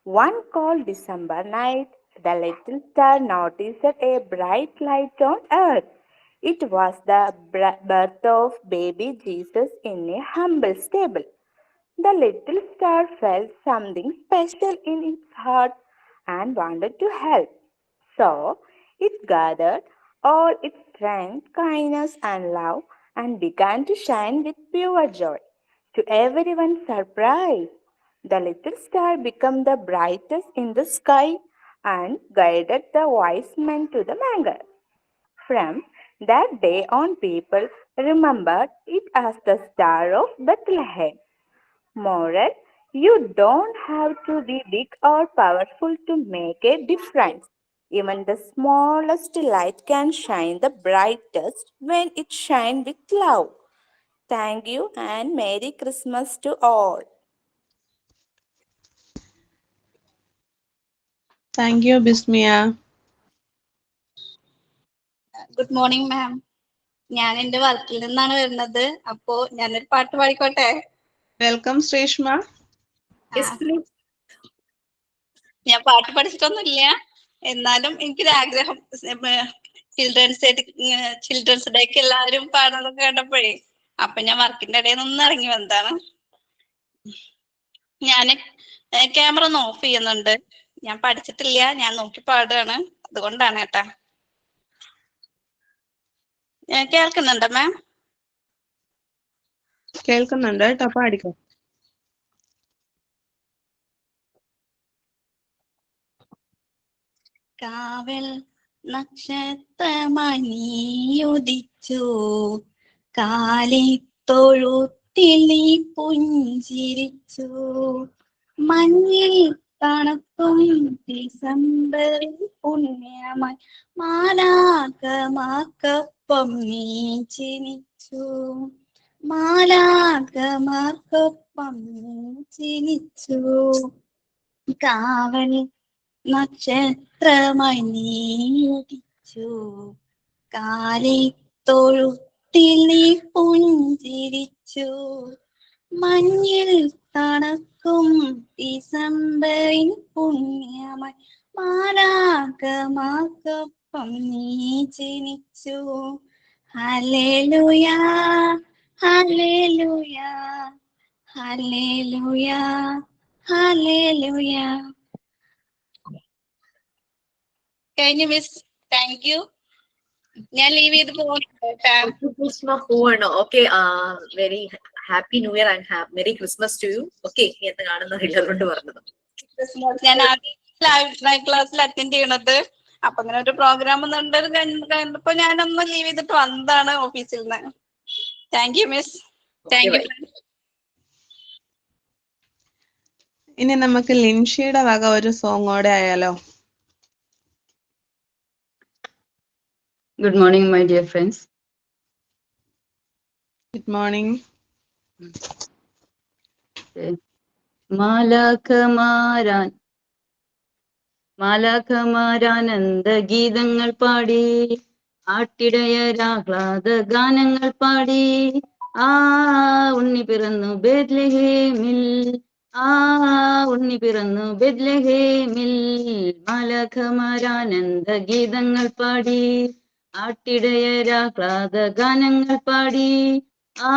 One cold December night, the little star noticed a bright light on earth. It was the birth of baby Jesus in a humble stable. The little star felt something special in its heart and wanted to help. So it gathered all its strength, kindness, and love and began to shine with pure joy. To everyone's surprise, the little star became the brightest in the sky and guided the wise men to the manger. From that day on, people remembered it as the Star of Bethlehem. Moral: you don't have to be big or powerful to make a difference. Even the smallest light can shine the brightest when it shines with love. Thank you and Merry Christmas to all.
Thank you, Bismia.
Good morning മാം. ഞാൻ എന്റെ വർക്കിൽ നിന്നാണ് വരുന്നത്. അപ്പോ ഞാനൊരു പാട്ട് പാടിക്കോട്ടെ?
Welcome Sreeshma.
ഞാൻ പാട്ട് പഠിച്ചിട്ടൊന്നുമില്ല, എന്നാലും എനിക്കൊരു ആഗ്രഹം. ചിൽഡ്രൻസ് ഡേക്ക് എല്ലാവരും പാടുന്നതൊക്കെ കണ്ടപ്പോഴേ അപ്പൊ ഞാൻ വർക്കിന്റെ ഇടയിൽ നിന്ന് ഇറങ്ങി വന്നതാണ്. ഞാന് ക്യാമറ ഒന്ന് ഓഫ് ചെയ്യുന്നുണ്ട്. ഞാൻ പഠിച്ചിട്ടില്ല, ഞാൻ നോക്കി പാടുകയാണ്, അതുകൊണ്ടാണ് കേട്ടാ. കേൾക്കുന്നുണ്ടോ മാം?
കേൾക്കുന്നുണ്ട് കേട്ടോ, പാടിക്കോ.
കാവൽ നക്ഷത്രമായി നീയുദിച്ചു, കാലിത്തൊഴുത്തിൽ നീ പുഞ്ചിരിച്ചു, മഞ്ഞിൽ തണുക്കും ഡിസംബറിൽ പുണ്യമായി മാലാഖമാർക്കൊപ്പം നീ ജനിച്ചു, മാലാഖമാർക്കൊപ്പം നീ ജനിച്ചു. കാവൽ നക്ഷത്രമായി നീയുദിച്ചു, കാലിത്തൊഴുത്തിൽ നീ പുഞ്ചിരിച്ചു, മഞ്ഞിൽ തണുക്കും ഡിസംബറിൻ പുണ്യമായി മാലാഖമാർക്കൊപ്പം നീ ജനിച്ചു. Hallelujah hallelujah hallelujah hallelujah. കഴിഞ്ഞു മിസ്. Thank you. ഞാൻ ലീവ് ചെയ്ത്
പോവാണോ? Okay, very happy new year and merry Christmas to you. Okay, എന്ന് കാണുന്നതില്ല, അതുകൊണ്ട് പറഞ്ഞത്.
ഞാൻ ആദ്യം ലൈവ് ക്ലാസ്സിൽ അറ്റൻഡ് ചെയ്യണത്. അപ്പൊ അങ്ങനെ ഒരു പ്രോഗ്രാം കണ്ടപ്പോ ഞാനൊന്ന് ലീവ് ചെയ്തിട്ട് വന്നതാണ് ഓഫീസിൽ നിന്ന്. Thank you miss. Thank U.
ഇനി നമുക്ക് ലിൻഷിയുടെ വക ഒരു സോങ്ങോടെ ആയാലോ?
Good morning, my dear friends.
Good morning.
മാലാഖമാരാനന്ദ ഗീതങ്ങൾ പാടി ആട്ടിടയരാഹ്ലാദ ഗാനങ്ങൾ പാടി ആ ഉണ്ണി പിറന്നു ബേത്ലഹേമിൽ ആ ഉണ്ണി പിറന്നു ബേത്ലഹേമിൽ മാലാഖമാരാനന്ദ ഗീതങ്ങൾ പാടി ആട്ടിടയരാഹ്ലാദ ഗാനങ്ങൾ പാടി ആ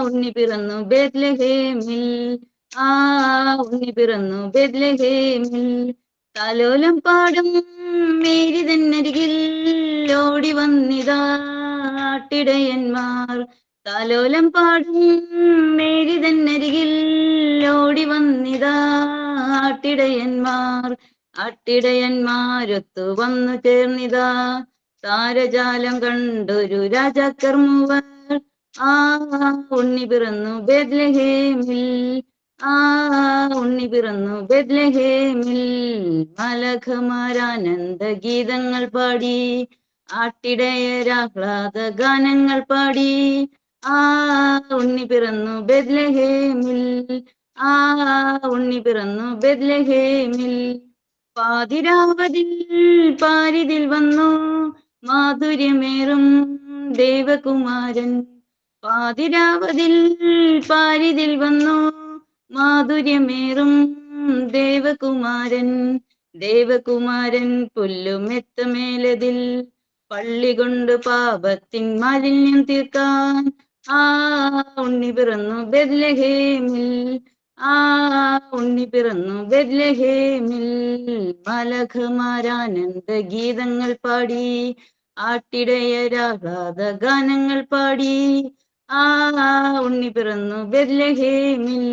ഉണ്ണി പിറന്നു ബേത്ലഹേമിൽ ആ ഉണ്ണി പിറന്നു ബേത്ലഹേമിൽ താലോലം പാടും മേരി തന്നരികിൽ ഓടി വന്നിതാ ആട്ടിടയന്മാർ താലോലം പാടും മേരി തന്നരികിൽ ഓടി വന്നിതാ ആട്ടിടയന്മാർ ആട്ടിടയന്മാരൊത്തു വന്നു ചേർന്നിതാ താരജാലം കണ്ടൊരു രാജാക്കർ മൂവർ ആ ഉണ്ണി പിറന്നു ബേത്ലഹേമിൽ ആ ഉണ്ണി പിറന്നു ബേത്ലഹേമിൽ മാലാഖമാരാനന്ദ ഗീതങ്ങൾ പാടി ആട്ടിടയരാഹ്ലാദ ഗാനങ്ങൾ പാടി ആ ഉണ്ണി പിറന്നു ബേത്ലഹേമിൽ ആ ഉണ്ണി പിറന്നു ബേത്ലഹേമിൽ പാതിരാവതിൽ പാരിതിൽ വന്നു മാധുര്യമേറും ദേവകുമാരൻ പാതിരാവതിൽ പാരിതിൽ വന്നു മാധുര്യമേറും ദേവകുമാരൻ ദേവകുമാരൻ പുല്ലുമെത്തമേലതിൽ പള്ളി കൊണ്ട് പാപത്തിൻ മാലിന്യം തീർക്കാൻ ആ ഉണ്ണി പിറന്നു ബേത്ലഹേമിൽ ആ ഉണ്ണി പിറന്നു ബേത്ലഹേമിൽ മാലാഖമാരാനന്ദ ഗീതങ്ങൾ പാടി ആട്ടിടയരാഹ്ലാദ ഗാനങ്ങൾ പാടി ആ ഉണ്ണി പിറന്നു ബേത്ലഹേമിൽ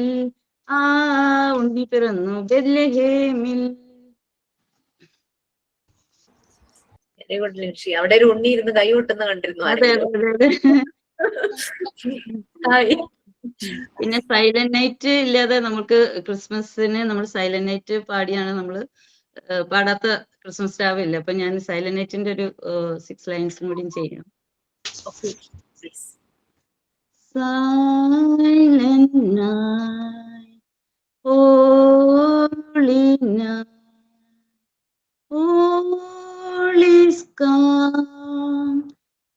ആ ഉണ്ണി പിറന്നു ബേത്ലഹേമിൽ.
Very good Linshi. അവിടെ ഒരു ഉണ്ണി ഇരുന്ന് കൈ കൊട്ടുന്ന കണ്ടിരുന്നു.
അതെ അതെ.
ഹായ്.
പിന്നെ സൈലന്റ് നൈറ്റ് ഇല്ലാതെ നമുക്ക് ക്രിസ്മസിന് നമ്മൾ സൈലന്റ് നൈറ്റ് പാടിയാണ് നമ്മൾ പാടാത്ത ക്രിസ്മസ് രാവില്ല. അപ്പൊ ഞാൻ സൈലന്റ് നൈറ്റിന്റെ ഒരു 6 ലൈൻസും കൂടി ചെയ്യണം. Silent night, holy night, all is calm,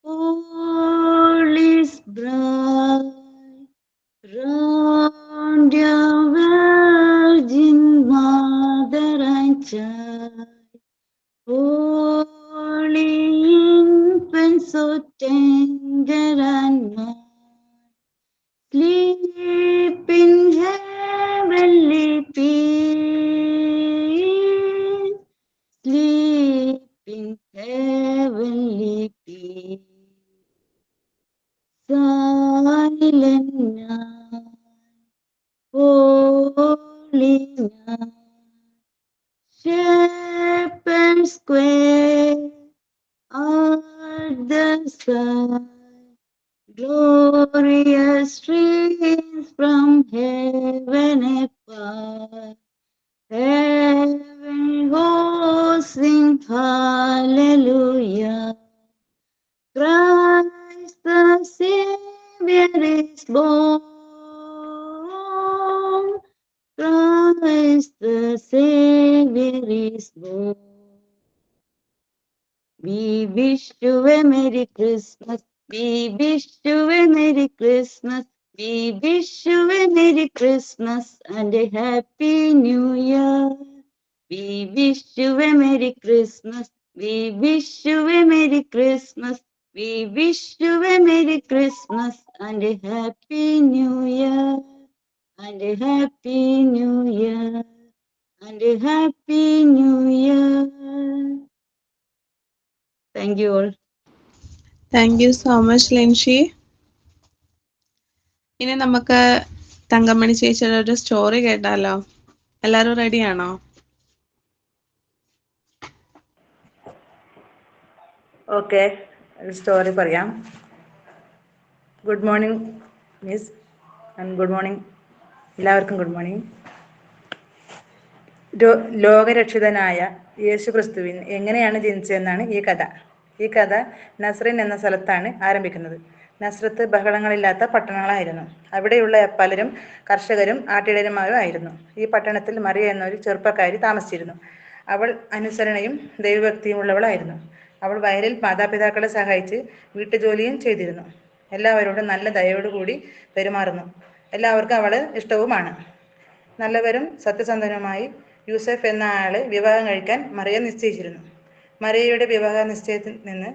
all is bright, round your Virgin Mother and Child, holy infant so tender and mild. Sleep in heavenly peace. Sleep in heavenly peace. Silent night, holy night. Shepherd square at the sky. Glorious streams from heaven above. Heaven hosts sing hallelujah. Christ the Savior is born. Christ the Savior is born. We wish you a Merry Christmas. We wish you a Merry Christmas. We wish you a Merry Christmas and a Happy New Year. We wish you a Merry Christmas. We wish you a Merry Christmas. We wish you a Merry Christmas and a Happy New Year. And a Happy New Year. And a Happy New Year. Thank you all.
Thank you so much Linshi. ഇനി നമുക്ക് തങ്കമണി ചേച്ചിയുടെ ഒരു story കേട്ടാലോ? എല്ലാരും റെഡിയാണോ?
Okay, ഒരു story പറയാം. Good morning miss and good morning എല്ലാവർക്കും. Good morning. ലോകരക്ഷിതനായ യേശു ക്രിസ്തുവിൻ എങ്ങനെയാണ് ജനിച്ചതെന്നാണ് ഈ കഥ. ഈ കഥ നസ്രിൻ എന്ന സ്ഥലത്താണ് ആരംഭിക്കുന്നത്. നസ്രത്ത് ബഹളങ്ങളില്ലാത്ത പട്ടണങ്ങളായിരുന്നു. അവിടെയുള്ള പലരും കർഷകരും ആട്ടിടയന്മാരും ആയിരുന്നു. ഈ പട്ടണത്തിൽ മറിയ എന്നൊരു ചെറുപ്പക്കാരി താമസിച്ചിരുന്നു. അവൾ അനുസരണയും ദൈവഭക്തിയും ഉള്ളവളായിരുന്നു. അവൾ വയലിൽ മാതാപിതാക്കളെ സഹായിച്ച് വീട്ടുജോലിയും ചെയ്തിരുന്നു. എല്ലാവരോടും നല്ല ദയയോടുകൂടി പെരുമാറുന്നു. എല്ലാവർക്കും അവള് ഇഷ്ടവുമാണ്. നല്ലവരും സത്യസന്ധനുമായി യൂസഫ് എന്ന ആളെ വിവാഹം കഴിക്കാൻ മറിയ നിശ്ചയിച്ചിരുന്നു. മറിയയുടെ വിവാഹ നിശ്ചയത്തിന്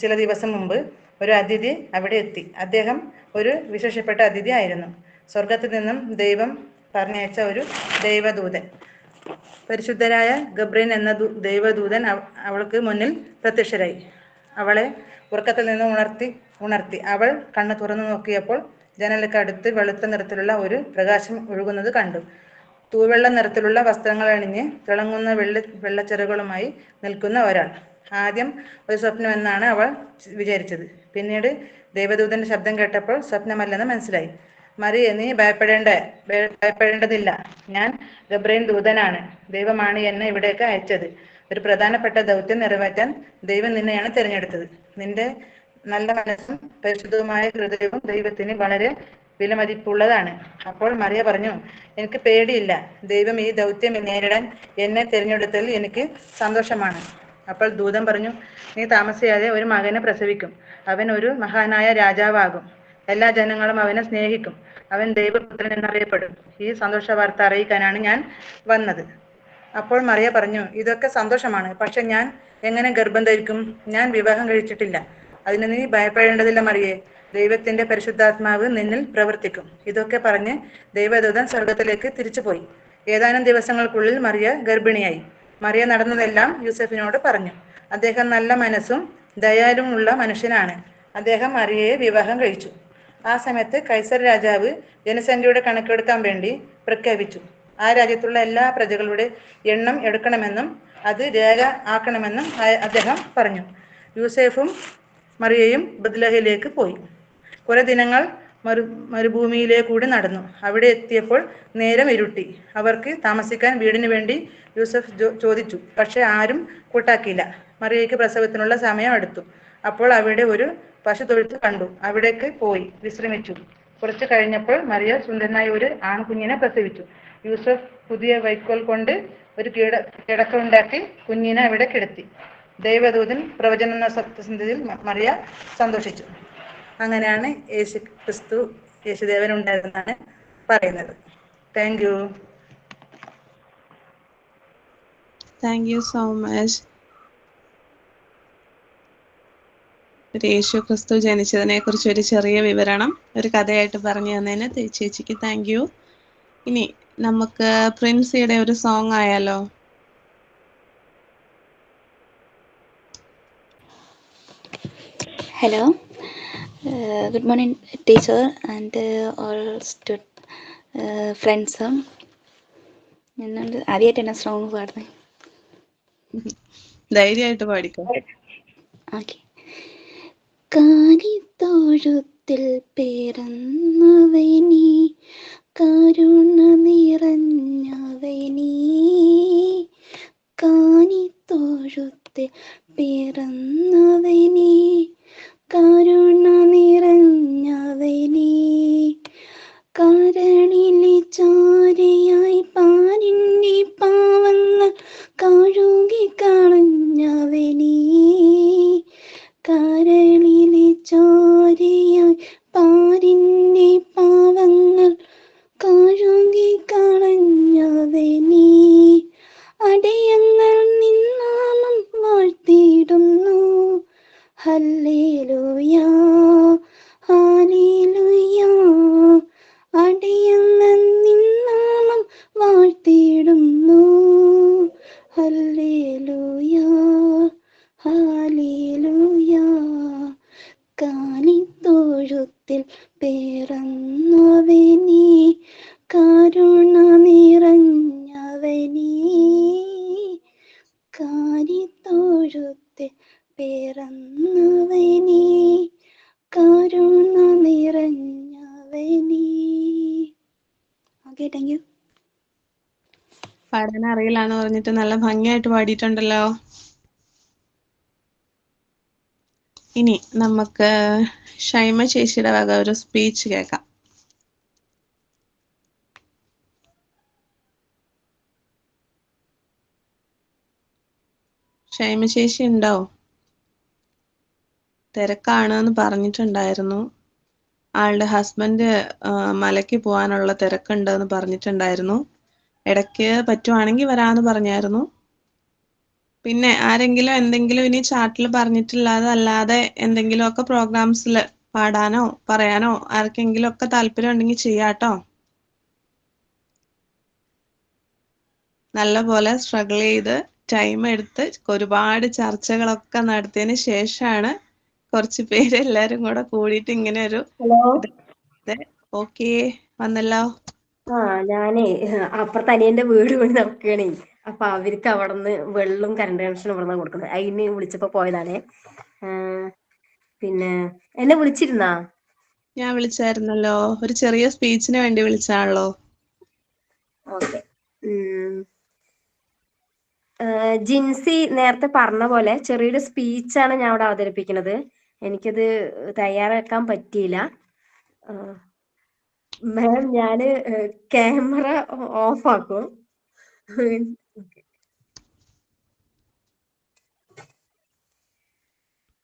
ചില ദിവസം മുമ്പ് ഒരു അതിഥി അവിടെ എത്തി. അദ്ദേഹം ഒരു വിശേഷപ്പെട്ട അതിഥി ആയിരുന്നു. സ്വർഗത്തിൽ നിന്നും ദൈവം പറഞ്ഞയച്ച ഒരു ദൈവദൂതൻ. പരിശുദ്ധരായ ഗബ്രിയേൽ എന്ന ദൈവദൂതൻ അവൾക്ക് മുന്നിൽ പ്രത്യക്ഷരായി. അവളെ ഉറക്കത്തിൽ നിന്ന് ഉണർത്തി. അവൾ കണ്ണ് തുറന്നു നോക്കിയപ്പോൾ ജനലക്കടുത്ത് വെളുത്ത നിറത്തിലുള്ള ഒരു പ്രകാശം ഒഴുകുന്നത് കണ്ടു. തൂവെള്ള നിറത്തിലുള്ള വസ്ത്രങ്ങൾ അണിഞ്ഞ് തിളങ്ങുന്ന വെള്ളച്ചിറകുകളുമായി നിൽക്കുന്ന ഒരാൾ. ആദ്യം ഒരു സ്വപ്നമെന്നാണ് അവൾ വിചാരിച്ചത്. പിന്നീട് ദൈവദൂതന്റെ ശബ്ദം കേട്ടപ്പോൾ സ്വപ്നമല്ലെന്ന് മനസ്സിലായി. മറിയ, നീ ഭയപ്പെടേണ്ടതില്ല. ഞാൻ ഗബ്രിയേൽ ദൂതനാണ്. ദൈവമാണ് എന്നെ ഇവിടേക്ക് അയച്ചത്. ഒരു പ്രധാനപ്പെട്ട ദൗത്യം നിറവേറ്റാൻ ദൈവം നിന്നെയാണ് തിരഞ്ഞെടുത്തത്. നിന്റെ നല്ല മനസ്സും പരിശുദ്ധവുമായ ഹൃദയവും ദൈവത്തിന് വളരെ വിലമതിപ്പുള്ളതാണ്. അപ്പോൾ മറിയ പറഞ്ഞു, എനിക്ക് പേടിയില്ല. ദൈവം ഈ ദൗത്യം നേരിടാൻ എന്നെ തിരഞ്ഞെടുത്തതിൽ എനിക്ക് സന്തോഷമാണ്. അപ്പോൾ ദൂതൻ പറഞ്ഞു, നീ താമസിയാതെ ഒരു മകനെ പ്രസവിക്കും. അവൻ ഒരു മഹാനായ രാജാവാകും. എല്ലാ ജനങ്ങളും അവനെ സ്നേഹിക്കും. അവൻ ദൈവപുത്രൻ എന്നറിയപ്പെടും. ഈ സന്തോഷ വാർത്ത അറിയിക്കാനാണ് ഞാൻ വന്നത്. അപ്പോൾ മറിയ പറഞ്ഞു, ഇതൊക്കെ സന്തോഷമാണ്. പക്ഷെ ഞാൻ എങ്ങനെ ഗർഭം ധരിക്കും? ഞാൻ വിവാഹം കഴിച്ചിട്ടില്ല. അതിന് നീ ഭയപ്പെടേണ്ടതില്ല മറിയേ. ദൈവത്തിന്റെ പരിശുദ്ധാത്മാവ് നിന്നിൽ പ്രവർത്തിക്കും. ഇതൊക്കെ പറഞ്ഞ് ദൈവദൂതൻ സ്വർഗത്തിലേക്ക് തിരിച്ചുപോയി. ഏതാനും ദിവസങ്ങൾക്കുള്ളിൽ മറിയ ഗർഭിണിയായി. മറിയ നടന്നതെല്ലാം യൂസഫിനോട് പറഞ്ഞു. അദ്ദേഹം നല്ല മനസ്സും ദയാലുമുള്ള മനുഷ്യനാണ്. അദ്ദേഹം മറിയയെ വിവാഹം കഴിച്ചു. ആ സമയത്ത് കൈസർ രാജാവ് ജനസംഖ്യയുടെ കണക്കെടുക്കാൻ വേണ്ടി പ്രഖ്യാപിച്ചു. ആ രാജ്യത്തുള്ള എല്ലാ പ്രജകളുടെ എണ്ണം എടുക്കണമെന്നും അത് രേഖ ആക്കണമെന്നും അദ്ദേഹം പറഞ്ഞു. യൂസഫും മറിയയും ബത്ലഹേമിലേക്ക് പോയി. കുറെ ദിനങ്ങൾ മരുഭൂമിയിലേക്കൂടി നടന്നു. അവിടെ എത്തിയപ്പോൾ നേരം ഇരുട്ടി. അവർക്ക് താമസിക്കാൻ വീടിന് വേണ്ടി യൂസഫ് ചോദിച്ചു. പക്ഷെ ആരും കൂട്ടാക്കിയില്ല. മറിയയ്ക്ക് പ്രസവത്തിനുള്ള സമയം അടുത്തു. അപ്പോൾ അവിടെ ഒരു പശുത്തൊഴുത്ത് കണ്ടു. അവിടേക്ക് പോയി വിശ്രമിച്ചു. കുറച്ചു കഴിഞ്ഞപ്പോൾ മറിയ സുന്ദരനായ ഒരു ആൺകുഞ്ഞിനെ പ്രസവിച്ചു. യൂസഫ് പുതിയ വൈക്കോൽ കൊണ്ട് ഒരു കിടക്ക ഉണ്ടാക്കി കുഞ്ഞിനെ അവിടെ കിടത്തി. ദൈവദൂതൻ പ്രവചനം എന്ന സത്യസന്ധതയിൽ മറിയ സന്തോഷിച്ചു. അങ്ങനെയാണ് യേശുദേവൻ ഉണ്ടായിരുന്നാണ് പറയുന്നത്. Thank you.
Thank you so much. Yeshu Kristu ജനിച്ചതിനെ കുറിച്ച് ഒരു ചെറിയ വിവരണം ഒരു കഥയായിട്ട് പറഞ്ഞു തന്നതിന് ചേച്ചിക്ക് താങ്ക് യു. ഇനി നമുക്ക് പ്രിൻസിയുടെ ഒരു സോങ് ആയാലോ?
Hello, good morning, teacher and all friends. ആദ്യമായിട്ടാണ് സോങ് പാടുന്നത്.
ധൈര്യമായിട്ട് പാടിക്കോ.
ഓക്കെ. കാലിത്തൊഴുത്തിൽ പിറന്നവനീ, കരുണ നിറഞ്ഞവനീ, കാലിത്തൊഴുത്തിൽ പിറന്നവനീ, കരുണ നിറഞ്ഞവനീ, കരളിലെ ചാരയായി പാരിന്റെ പാവങ്ങൾ കഴുകിക്കളഞ്ഞവനീ, കരളിലെ ചോരയായി പാരിന്റെ പാവങ്ങൾ കഴുകിക്കളഞ്ഞവനീ, അടയങ്ങൾ നിന്നാമം വാഴ്ത്തിയിടുന്നു. ഹല്ലേലൂയ ഹല്ലേലൂയ, അടയങ്ങൾ നിന്നാമം വാഴ്ത്തിയിടുന്നു. ഹല്ലേലൂയ ഹല്ലേലൂയ, കാലിത്തൊഴുത്തിൽ പിറന്നവനീ, കരുണ നിറഞ്ഞവനീ, കാലിത്തൊഴുത്തിൽ പിറന്നവനീ, കരുണ നിറഞ്ഞവനീ. Okay, thank you.
പാടാൻ അറിയില്ലാന്ന് പറഞ്ഞിട്ട് നല്ല ഭംഗിയായിട്ട് പാടിയിട്ടുണ്ടല്ലോ. ഇനി നമുക്ക് ഷൈമ ചേച്ചിയുടെ വക ഒരു സ്പീച്ച് കേൾക്കാം. ക്ഷേമ ചേച്ചി ഉണ്ടോ? തിരക്കാണ് എന്ന് പറഞ്ഞിട്ടുണ്ടായിരുന്നു. ആളുടെ ഹസ്ബൻഡ് മലയ്ക്ക് പോകാനുള്ള തിരക്കുണ്ടെന്ന് പറഞ്ഞിട്ടുണ്ടായിരുന്നു. ഇടയ്ക്ക് പറ്റുവാണെങ്കിൽ വരാമെന്ന് പറഞ്ഞായിരുന്നു. പിന്നെ ആരെങ്കിലും എന്തെങ്കിലും ഇനി ചാറ്റിൽ പറഞ്ഞിട്ടില്ലാതെ അല്ലാതെ എന്തെങ്കിലുമൊക്കെ പ്രോഗ്രാംസിൽ പാടാനോ പറയാനോ ആർക്കെങ്കിലും ഒക്കെ താല്പര്യം ഉണ്ടെങ്കിൽ ചെയ്യാട്ടോ. നല്ലപോലെ സ്ട്രഗിൾ ചെയ്ത് ടൈം എടുത്ത് ഒരുപാട് ചർച്ചകളൊക്കെ നടത്തിയതിന് ശേഷമാണ് കുറച്ച് പേര് എല്ലാരും കൂടെ കൂടിയിട്ട് ഇങ്ങനെ ഒരു
ഹലോ.
ഓക്കെ വന്നല്ലോ.
ഞാനേ അപ്പുറത്ത് അനിയന്റെ വീട് പണി നടക്കുകയാണേ. അപ്പൊ അവർക്ക് അവിടെ നിന്ന് വെള്ളവും കറണ്ട് കണക്ഷനും ഇവിടെ നിന്ന് കൊടുക്കുന്നത്. അതിന് വിളിച്ചപ്പോ പോയതാണേ. പിന്നെ എന്നെ വിളിച്ചിരുന്നാ?
ഞാൻ വിളിച്ചായിരുന്നല്ലോ, ഒരു ചെറിയ സ്പീച്ചിന് വേണ്ടി വിളിച്ചാണല്ലോ.
ഓക്കെ. ജിൻസി നേരത്തെ പറഞ്ഞ പോലെ ചെറിയൊരു സ്പീച്ചാണ് ഞാൻ അവിടെ അവതരിപ്പിക്കുന്നത്. എനിക്കത് തയ്യാറാക്കാൻ പറ്റിയില്ല. മാം, ഞാന് ക്യാമറ ഓഫ് ആക്കും.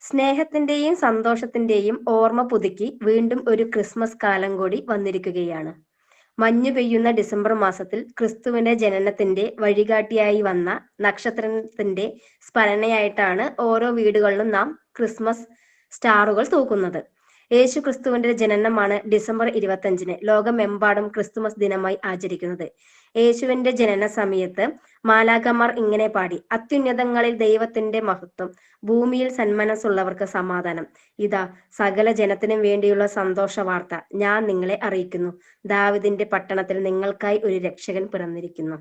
സ്നേഹത്തിന്റെയും സന്തോഷത്തിന്റെയും ഓർമ്മ പുതുക്കി വീണ്ടും ഒരു ക്രിസ്മസ് കാലം കൂടി വന്നിരിക്കുകയാണ്. മഞ്ഞു പെയ്യുന്ന ഡിസംബർ മാസത്തിൽ ക്രിസ്തുവിന്റെ ജനനത്തിന്റെ വഴികാട്ടിയായി വന്ന നക്ഷത്രത്തിന്റെ സ്മരണയായിട്ടാണ് ഓരോ വീടുകളിലും നാം ക്രിസ്മസ് സ്റ്റാറുകൾ തൂക്കുന്നത്. യേശു ക്രിസ്തുവിന്റെ ജനനമാണ് ഡിസംബർ 25-ന് ലോകമെമ്പാടും ക്രിസ്തുമസ് ദിനമായി ആചരിക്കുന്നത്. യേശുവിന്റെ ജനന സമയത്ത് മാലാഖമാർ ഇങ്ങനെ പാടി: അത്യുന്നതങ്ങളിൽ ദൈവത്തിന്റെ മഹത്വം, ഭൂമിയിൽ സന്മനസ്സുള്ളവർക്ക് സമാധാനം. ഇതാ സകല ജനത്തിനും വേണ്ടിയുള്ള സന്തോഷ വാർത്ത ഞാൻ നിങ്ങളെ അറിയിക്കുന്നു. ദാവീദിന്റെ പട്ടണത്തിൽ നിങ്ങൾക്കായി ഒരു രക്ഷകൻ പിറന്നിരിക്കുന്നു.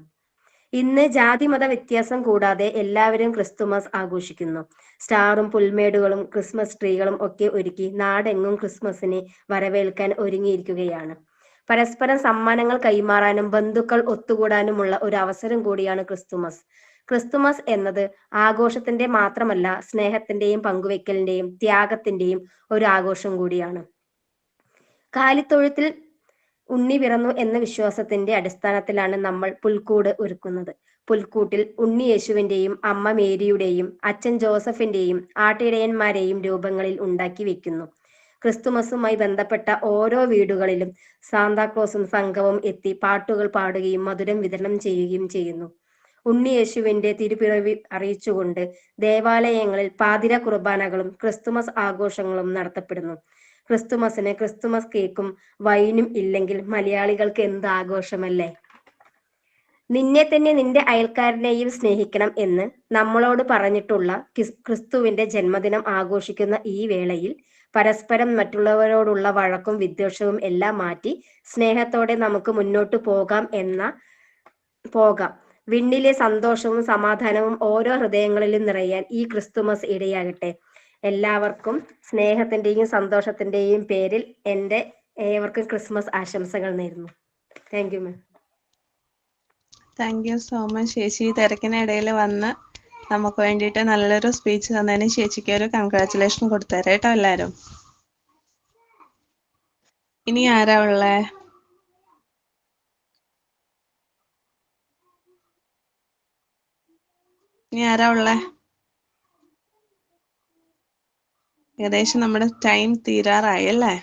ഇന്ന് ജാതിമത വ്യത്യാസം കൂടാതെ എല്ലാവരും ക്രിസ്തുമസ് ആഘോഷിക്കുന്നു. സ്റ്റാറും പുൽമേടുകളും ക്രിസ്മസ് ട്രീകളും ഒക്കെ ഒരുക്കി നാടെങ്ങും ക്രിസ്മസിനെ വരവേൽക്കാൻ ഒരുങ്ങിയിരിക്കുകയാണ്. പരസ്പരം സമ്മാനങ്ങൾ കൈമാറാനും ബന്ധുക്കൾ ഒത്തുകൂടാനുമുള്ള ഒരു അവസരം കൂടിയാണ് ക്രിസ്തുമസ്. ക്രിസ്തുമസ് എന്നത് ആഘോഷത്തിന്റെ മാത്രമല്ല, സ്നേഹത്തിന്റെയും പങ്കുവെക്കലിന്റെയും ത്യാഗത്തിന്റെയും ഒരു ആഘോഷം കൂടിയാണ്. കാലിത്തൊഴുത്തിൽ ഉണ്ണി പിറന്നു എന്ന വിശ്വാസത്തിന്റെ അടിസ്ഥാനത്തിലാണ് നമ്മൾ പുൽക്കൂട് ഒരുക്കുന്നത്. പുൽക്കൂട്ടിൽ ഉണ്ണി യേശുവിന്റെയും അമ്മ മേരിയുടെയും അച്ഛൻ ജോസഫിന്റെയും ആട്ടിടയന്മാരെയും രൂപങ്ങളിൽ ഉണ്ടാക്കി വെക്കുന്നു. ക്രിസ്തുമസുമായി ബന്ധപ്പെട്ട ഓരോ വീടുകളിലും സാന്താക്ലോസും സംഘവും എത്തി പാട്ടുകൾ പാടുകയും മധുരം വിതരണം ചെയ്യുകയും ചെയ്യുന്നു. ഉണ്ണി യേശുവിന്റെ തിരുപ്പിറവി അറിയിച്ചുകൊണ്ട് ദേവാലയങ്ങളിൽ പാതിര കുർബാനകളും ക്രിസ്തുമസ് ആഘോഷങ്ങളും നടത്തപ്പെടുന്നു. ക്രിസ്തുമസിന് ക്രിസ്തുമസ് കേക്കും വൈനും ഇല്ലെങ്കിൽ മലയാളികൾക്ക് എന്ത് ആഘോഷമല്ലേ? നിന്നെ തന്നെ നിന്റെ അയൽക്കാരനെയും സ്നേഹിക്കണം എന്ന് നമ്മളോട് പറഞ്ഞിട്ടുള്ള ക്രിസ്തുവിന്റെ ജന്മദിനം ആഘോഷിക്കുന്ന ഈ വേളയിൽ പരസ്പരം മറ്റുള്ളവരോടുള്ള വഴക്കും വിദ്വേഷവും എല്ലാം മാറ്റി സ്നേഹത്തോടെ നമുക്ക് മുന്നോട്ട് പോകാം. വിണ്ണിലെ സന്തോഷവും സമാധാനവും ഓരോ ഹൃദയങ്ങളിലും നിറയാൻ ഈ ക്രിസ്തുമസ് ഇടയാകട്ടെ. എല്ലാവർക്കും സ്നേഹത്തിന്റെയും സന്തോഷത്തിന്റെയും പേരിൽ എൻ്റെ ഏവർക്കും ക്രിസ്മസ് ആശംസകൾ നേരുന്നു. Thank you ma'am.
Thank you so much ചേച്ചി. തിരക്കിനിടയിൽ വന്ന് നമുക്ക് വേണ്ടിയിട്ട് നല്ലൊരു സ്പീച്ച് തന്നതിന് ചേച്ചിക്ക് ഒരു കൺഗ്രാറ്റുലേഷൻ കൊടുത്തേരെ കേട്ടോ എല്ലാവരും. ഇനി ആരാ ഉള്ളേ? ഏകദേശം നമ്മുടെ ടൈം തീരാറായി അല്ലേ?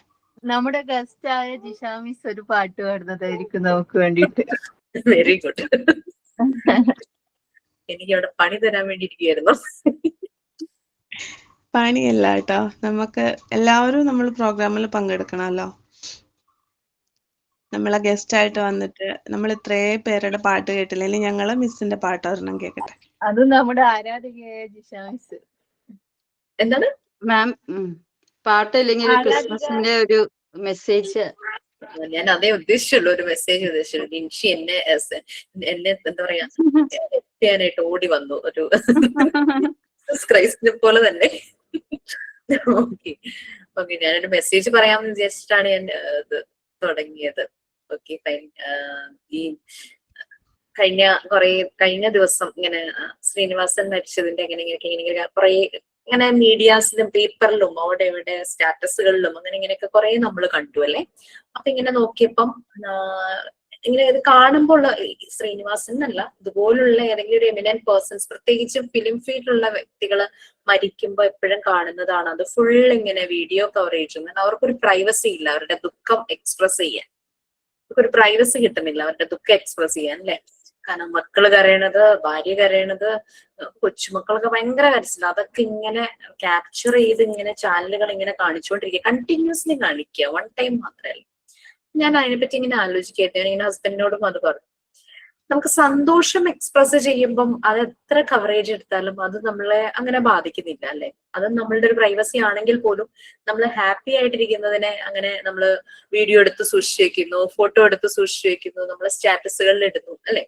നമ്മുടെ ഗസ്റ്റ് ആയ ജിഷ മിസ് ഒരു പാട്ട് പാടുന്നതായിരിക്കും നമുക്ക് വേണ്ടിയിട്ട്.
Very good. എനിക്ക് അവിടെ പണി തരാൻ വേണ്ടിയിരിക്കുകയായിരുന്നു.
പണിയല്ല കേട്ടോ, നമുക്ക് എല്ലാവരും നമ്മൾ പ്രോഗ്രാമിൽ പങ്കെടുക്കണമല്ലോ. നമ്മളെ ഗസ്റ്റ് ആയിട്ട് വന്നിട്ട് നമ്മൾ ഇത്രയും പേരുടെ പാട്ട് കേട്ടില്ല, ഇനി ഞങ്ങള് മിസ്സിന്റെ പാട്ട് ഒരെണ്ണം കേൾക്കട്ടെ.
അത് നമ്മുടെ ആരാധികയായ ജിഷ മിസ്.
എന്താണ്
മാം? പാട്ടില്ലെങ്കിൽ ക്രിസ്മസിന്റെ ഒരു മെസ്സേജ്.
ഞാൻ അതേ ഉദ്ദേശിച്ചുള്ളൂ, ഒരു മെസ്സേജ് ഉദ്ദേശിച്ചുള്ളൂ. നിൻഷി എന്നെ എന്താ പറയാ ചെയ്യാനായിട്ട് ഓടി വന്നു, ഒരു ക്രൈസ്റ്റിനെ പോലെ തന്നെ. ഓക്കെ, ഞാനൊരു മെസ്സേജ് പറയാമെന്ന് വിചാരിച്ചിട്ടാണ് ഞാൻ ഇത് തുടങ്ങിയത്. Okay, fine. ഈ കഴിഞ്ഞ ദിവസം ഇങ്ങനെ ശ്രീനിവാസൻ മരിച്ചതിന്റെ ഇങ്ങനെ കുറെ ഇങ്ങനെ മീഡിയാസിലും പേപ്പറിലും അവിടെ ഇവിടെ സ്റ്റാറ്റസുകളിലും ഇങ്ങനെയൊക്കെ കുറെ നമ്മൾ കണ്ടു അല്ലെ. അപ്പൊ ഇങ്ങനെ നോക്കിയപ്പം ഇങ്ങനെ ഇത് കാണുമ്പോൾ ഉള്ള ശ്രീനിവാസൻ എന്നല്ല, ഇതുപോലുള്ള ഏതെങ്കിലും ഒരു എമിനന്റ് പേഴ്സൺസ്, പ്രത്യേകിച്ച് ഫിലിം ഫീൽഡിലുള്ള വ്യക്തികൾ മരിക്കുമ്പോൾ എപ്പോഴും കാണുന്നതാണ്. അത് ഫുൾ ഇങ്ങനെ വീഡിയോ കവറേജ്. അവർക്കൊരു പ്രൈവസി ഇല്ല അവരുടെ ദുഃഖം എക്സ്പ്രസ് ചെയ്യാൻ. ഒരു പ്രൈവസി കിട്ടുന്നില്ല അവരുടെ ദുഃഖം എക്സ്പ്രസ് ചെയ്യാൻ, അല്ലെ? കാരണം മക്കള് കരയണത്, ഭാര്യ കരയണത്, കൊച്ചുമക്കളൊക്കെ ഭയങ്കര കരച്ചില്ല, അതൊക്കെ ഇങ്ങനെ ക്യാപ്ചർ ചെയ്ത് ഇങ്ങനെ ചാനലുകൾ ഇങ്ങനെ കാണിച്ചുകൊണ്ടിരിക്കുക, കണ്ടിന്യൂസ്ലി കാണിക്കുക, വൺ ടൈം മാത്രമല്ല. ഞാൻ അതിനെപ്പറ്റി ഇങ്ങനെ ആലോചിക്കട്ടെ, ഇങ്ങനെ ഹസ്ബൻഡിനോടും അത് പറഞ്ഞു. നമുക്ക് സന്തോഷം എക്സ്പ്രസ് ചെയ്യുമ്പം അത് എത്ര കവറേജ് എടുത്താലും അത് നമ്മളെ അങ്ങനെ ബാധിക്കുന്നില്ല, അല്ലെ? അത് നമ്മളുടെ ഒരു പ്രൈവസി ആണെങ്കിൽ പോലും നമ്മൾ ഹാപ്പി ആയിട്ടിരിക്കുന്നതിനെ അങ്ങനെ നമ്മൾ വീഡിയോ എടുത്ത് സൂക്ഷിച്ചു വെക്കുന്നു, ഫോട്ടോ എടുത്ത് സൂക്ഷിച്ചു വെക്കുന്നു, നമ്മൾ സ്റ്റാറ്റസുകളിൽ ഇടുന്നു, അല്ലെ?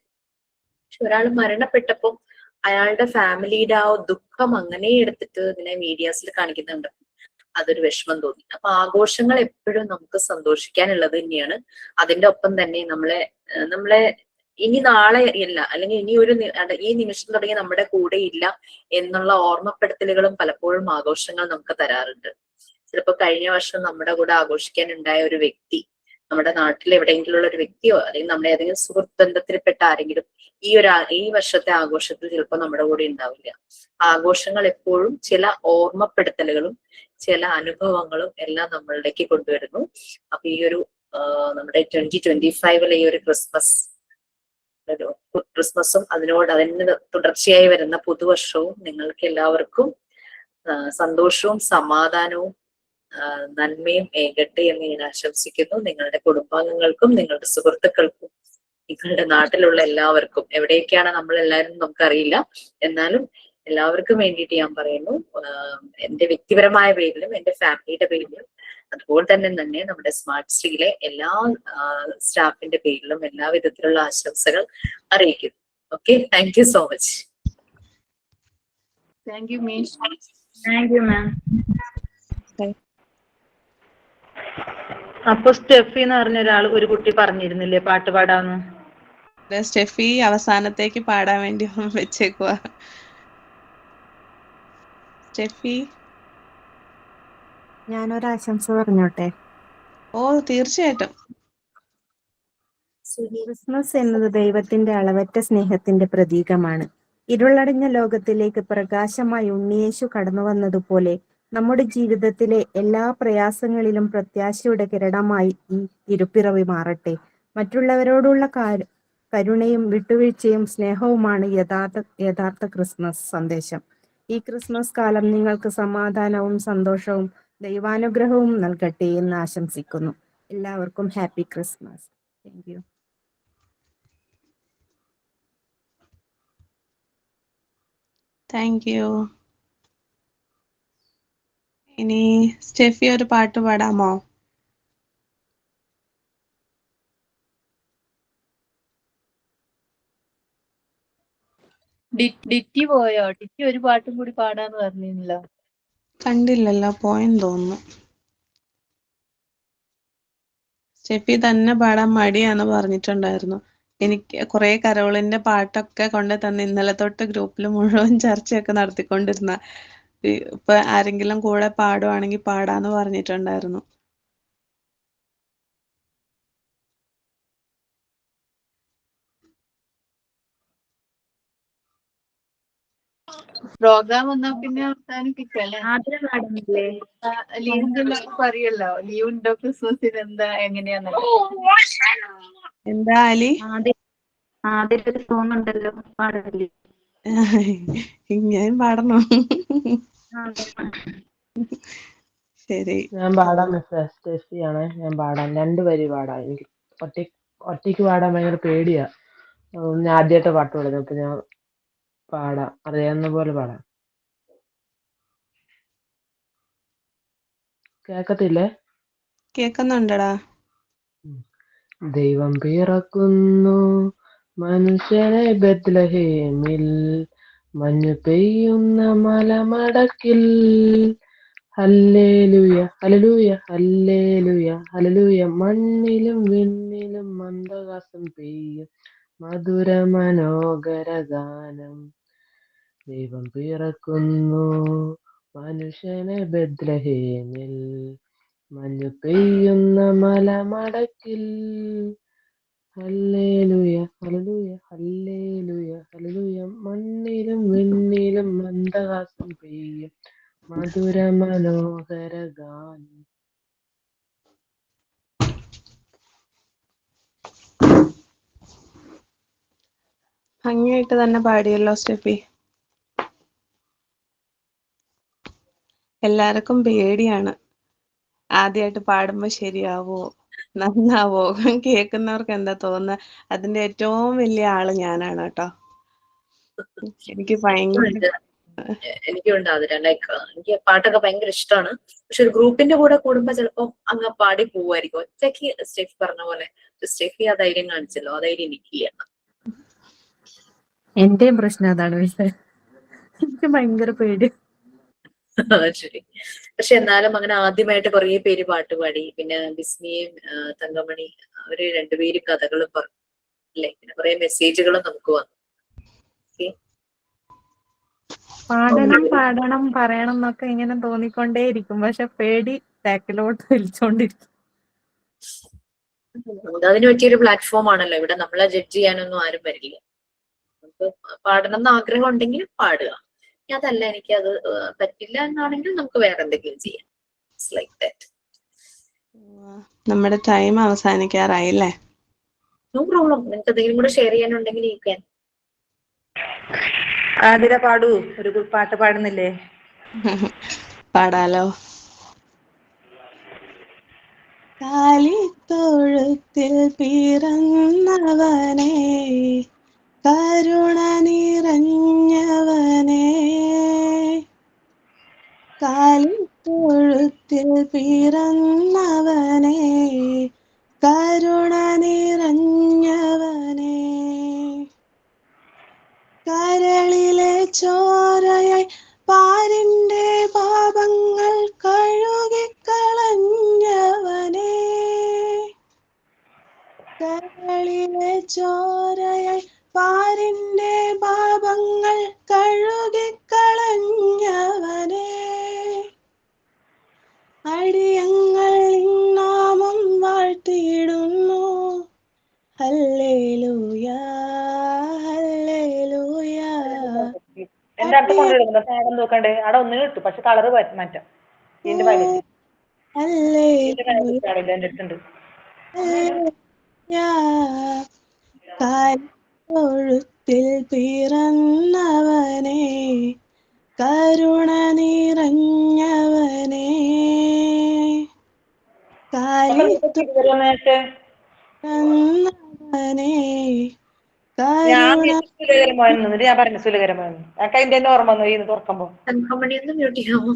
പക്ഷെ ഒരാൾ മരണപ്പെട്ടപ്പോൾ അയാളുടെ ഫാമിലിയുടെ ആ ദുഃഖം അങ്ങനെ എടുത്തിട്ട് ഇതിനെ മീഡിയാസിൽ കാണിക്കുന്നുണ്ട്. അതൊരു വിഷമം തോന്നി. അപ്പൊ ആഘോഷങ്ങൾ എപ്പോഴും നമുക്ക് സന്തോഷിക്കാനുള്ളത് തന്നെയാണ്. അതിന്റെ ഒപ്പം തന്നെ നമ്മളെ ഇനി നാളെ ഇല്ല, അല്ലെങ്കിൽ ഇനി ഈ നിമിഷം തുടങ്ങി നമ്മുടെ കൂടെ ഇല്ല എന്നുള്ള ഓർമ്മപ്പെടുത്തലുകളും പലപ്പോഴും ആഘോഷങ്ങൾ നമുക്ക് തരാറുണ്ട്. ചിലപ്പോ കഴിഞ്ഞ വർഷം നമ്മുടെ കൂടെ ആഘോഷിക്കാൻ ഉണ്ടായ ഒരു വ്യക്തി, നമ്മുടെ നാട്ടിൽ എവിടെയെങ്കിലും ഉള്ള ഒരു വ്യക്തിയോ അല്ലെങ്കിൽ നമ്മുടെ ഏതെങ്കിലും സുഹൃത്ത് ബന്ധത്തിൽപ്പെട്ട ആരെങ്കിലും ഈ വർഷത്തെ ആഘോഷത്തിൽ ചിലപ്പോൾ നമ്മുടെ കൂടെ ഉണ്ടാവില്ല. ആഘോഷങ്ങൾ എപ്പോഴും ചില ഓർമ്മപ്പെടുത്തലുകളും ചില അനുഭവങ്ങളും എല്ലാം നമ്മളിലേക്ക് കൊണ്ടുവരുന്നു. അപ്പൊ ഈ ഒരു നമ്മുടെ 2025 ഈ ഒരു ക്രിസ്മസും അതിന് തുടർച്ചയായി വരുന്ന പുതുവർഷവും നിങ്ങൾക്ക് എല്ലാവർക്കും സന്തോഷവും സമാധാനവും നന്മയും ഏകട്ടെ എന്ന് ഞാൻ ആശംസിക്കുന്നു. നിങ്ങളുടെ കുടുംബാംഗങ്ങൾക്കും നിങ്ങളുടെ സുഹൃത്തുക്കൾക്കും നിങ്ങളുടെ നാട്ടിലുള്ള എല്ലാവർക്കും, എവിടെയൊക്കെയാണ് നമ്മൾ എല്ലാവരും നമുക്കറിയില്ല, എന്നാലും എല്ലാവർക്കും വേണ്ടിയിട്ട് ഞാൻ പറയുന്നു, എന്റെ വ്യക്തിപരമായ പേരിലും എന്റെ ഫാമിലിയുടെ പേരിലും അതുപോലെ തന്നെ നമ്മുടെ സ്മാർട്ട് സ്ട്രീയിലെ എല്ലാ സ്റ്റാഫിന്റെ പേരിലും എല്ലാ വിധത്തിലുള്ള ആശംസകൾ അറിയിക്കുന്നു. Okay, thank you so much.
Thank you miss.
Thank you മാം.
അപ്പൊ സ്റ്റെഫി എന്ന് പറഞ്ഞ ഒരു കുട്ടി പറഞ്ഞിരുന്നില്ലേ പാട്ട് പാടാന്ന്?
സ്റ്റെഫി അവസാനത്തേക്ക് പാടാൻ വേണ്ടി വെച്ചേക്കുവാ. സ്റ്റെഫി,
ഞാനൊരു ആശംസ പറഞ്ഞോട്ടെ?
ഓ തീർച്ചയായിട്ടും.
ക്രിസ്മസ് എന്നത് ദൈവത്തിന്റെ അളവറ്റ സ്നേഹത്തിന്റെ പ്രതീകമാണ്. ഇരുളടഞ്ഞ ലോകത്തിലേക്ക് പ്രകാശമായി ഉണ്ണിയേശു കടന്നു വന്നതുപോലെ നമ്മുടെ ജീവിതത്തിലെ എല്ലാ പ്രയാസങ്ങളിലും പ്രത്യാശയുടെ കിരണമായി ഈ തിരുപ്പിറവി മാറട്ടെ. മറ്റുള്ളവരോടുള്ള കരുണയും വിട്ടുവീഴ്ചയും സ്നേഹവുമാണ് യഥാർത്ഥ ക്രിസ്മസ് സന്ദേശം. ഈ ക്രിസ്മസ് കാലം നിങ്ങൾക്ക് സമാധാനവും സന്തോഷവും ദൈവാനുഗ്രഹവും നൽകട്ടെ എന്ന് ആശംസിക്കുന്നു. എല്ലാവർക്കും happy Christmas. Thank you.
Thank U. ഇനി സ്റ്റെഫി ഒരു പാട്ട് പാടാമോ?
ഡിറ്റി പോയോ? ഡിറ്റി ഒരു പാട്ടും കൂടി പാടാന്ന് പറഞ്ഞില്ല.
കണ്ടില്ലല്ലോ, പോയെന്ന് തോന്നുന്നു. സ്റ്റെഫി തന്നെ പാടാൻ മടിയാന്ന് പറഞ്ഞിട്ടുണ്ടായിരുന്നു. എനിക്ക് കുറെ കരോളിന്റെ പാട്ടൊക്കെ കൊണ്ട് തന്നെ ഇന്നലെ തൊട്ട് ഗ്രൂപ്പിൽ മുഴുവൻ ചർച്ചയൊക്കെ നടത്തിക്കൊണ്ടിരുന്ന. ഇപ്പൊ ആരെങ്കിലും കൂടെ പാടുവാണെങ്കിൽ പാടാന്ന് പറഞ്ഞിട്ടുണ്ടായിരുന്നു.
പ്രോഗ്രാം വന്നാ പിന്നെ അവസാനിപ്പിക്കല്ലേ?
ആതിര പാടുന്നില്ലേ?
ലീവിന്റെ എല്ലാവർക്കും അറിയല്ലോ, ലീവ് ഉണ്ടോ ക്രിസ്മസിന്, എന്താ എങ്ങനെയാന്നല്ലോ.
എന്താ അലി?
ആതിര ഒരു സോങ് ഉണ്ടല്ലോ, പാടില്ലേ?
ഞാൻ പാടണോ? ശരി,
ഞാൻ പാടാം മിസ്സേ. സ്റ്റെഫിയാണേ, ഞാൻ പാടാം. 2 വരി പാടാം. എനിക്ക് ഒറ്റയ്ക്ക് പാടാൻ ഭയങ്കര പേടിയാ. ഞാൻ ആദ്യമായിട്ട് പാട്ട് പാടുന്നത്. അപ്പൊ ഞാൻ പാടാം, അറിയാവുന്ന പോലെ പാടാം. കേക്കത്തില്ലേ?
കേക്കുന്നുണ്ടടാ.
ദൈവം പിറക്കുന്നു മനുഷ്യനെ ബെത്ലഹേമിൽ, മഞ്ഞു പെയ്യുന്ന മലമടക്കിൽ. Hallelujah hallelujah hallelujah hallelujah. മണ്ണിലും വിണ്ണിലും മന്ദഹാസം പെയ്യും മധുര മനോഹര ഗാനം. ദൈവം പിറക്കുന്നു മനുഷ്യനെ ബെത്ലഹേമിൽ, മഞ്ഞു പെയ്യുന്ന മലമടക്കിൽ. Hallelujah hallelujah hallelujah hallelujah. മണ്ണിലും വിണ്ണിലും മന്ദഹാസം പെയ്യും മധുര മനോഹര ഗാനം.
ഭംഗിയായിട്ട് തന്നെ പാടിയല്ലോ സ്റ്റെഫി. എല്ലാവർക്കും പേടിയാണ് ആദ്യമായിട്ട് പാടുമ്പോ ശരിയാവോ നന്നാവോ. കേൾക്കുന്നവർക്ക് എന്താ തോന്നുന്നത്? അതിന്റെ ഏറ്റവും വലിയ ആള് ഞാനാണ് കേട്ടോ. എനിക്ക് ഭയങ്കര
എനിക്കുണ്ട് അതിന്. ലൈക്ക് എനിക്ക് പാട്ടൊക്കെ ഭയങ്കര ഇഷ്ടമാണ്. പക്ഷെ ഒരു ഗ്രൂപ്പിന്റെ കൂടെ കൂടുമ്പോ ചിലപ്പോ അങ്ങ് പാടി പോവായിരിക്കും. ഒറ്റയ്ക്ക് സ്റ്റെഫി പറഞ്ഞ പോലെ സ്റ്റെഫി ആ ധൈര്യം കാണിച്ചല്ലോ, ആ ധൈര്യം എനിക്കില്ല.
എന്റെയും പ്രശ്നം അതാണ്. പക്ഷെ എനിക്ക് ഭയങ്കര പേടി.
ശരി. പക്ഷെ എന്നാലും അങ്ങനെ ആദ്യമായിട്ട് കുറെ പേര് പാട്ട് പാടി. പിന്നെ ബിസ്മിയും തങ്കമണി അവര് രണ്ടുപേരും കഥകളും പറഞ്ഞു അല്ലെ. പിന്നെ കുറെ മെസ്സേജുകളും നമുക്ക് വന്നു.
പാടണം പറയണം എന്നൊക്കെ ഇങ്ങനെ തോന്നിക്കൊണ്ടേയിരിക്കും. പക്ഷെ പേടി ബാക്കിലോട്ട് വലിച്ചോണ്ടിരിക്കും.
അതിന് പറ്റിയൊരു പ്ലാറ്റ്ഫോം ആണല്ലോ ഇവിടെ. നമ്മളെ ജഡ്ജ് ചെയ്യാനൊന്നും ആരും വരില്ല. നമുക്ക് പാടണം എന്ന് ആഗ്രഹം ഉണ്ടെങ്കിൽ പാടുക. അതല്ല എനിക്ക് അത് പറ്റില്ല എന്നാണെങ്കിൽ നമുക്ക് വേറെ എന്തെങ്കിലും ചെയ്യാം. Like that.
നമ്മുടെ ടൈം അവസാനിക്കാറായില്ലേ?
No problem. നിങ്ങൾക്ക് എന്തെങ്കിലും കൂടെ ഷെയർ ചെയ്യാനുണ്ടെങ്കിൽ യു ക്യാൻ.
ആതിര പാടൂ, ഒരു പാട്ട് പാടുന്നില്ലേ?
പാടാലോ. കാലിത്തൊഴുത്തിൽ പിറന്നവനേ, കരുണ നിറഞ്ഞവനേ, കാലിത്തൊഴുത്തിൽ പിറന്നവനേ, കരുണ നിറഞ്ഞവനേ, കരളിലെ ചോരയായി പാരിന്റെ പാപങ്ങൾ കഴുകിക്കളഞ്ഞവനേ, കരളിലെ ചോരയായി പാരിന്റെ പാപങ്ങൾ കഴുകിക്കളഞ്ഞവനേ, അടിയങ്ങൾ നാമം വാഴ്ത്തിയിടുന്നു. Hallelujah hallelujah.
എന്റെ അടുത്ത് കൊണ്ടുവരുന്നത് സാധനം നോക്കണ്ടേ? അവിടെ ഒന്നിനും കിട്ടും, പക്ഷെ കളറ് മാറ്റാം. ഇതിന്റെ പാക്കറ്റ് എന്റെ അടുത്തുണ്ട്.
കാലിത്തൊഴുത്തിൽ പിറന്നവനേ, കരുണ നിറഞ്ഞവനേ, കാലിത്തൊഴുത്തിൽ പിറന്നവനേ,
ഞാൻ
കരുണ.
സുലകരമായിരുന്നു. ഞാൻ പറഞ്ഞു സുലകരമായിരുന്നു. അതൊക്കെ അതിന്റെ തന്നെ ഓർമ്മ വന്നു. ഇന്ന് തുറക്കുമ്പോ
തങ്കമണിയൊന്ന് മ്യൂട്ട് ചെയ്യാമോ?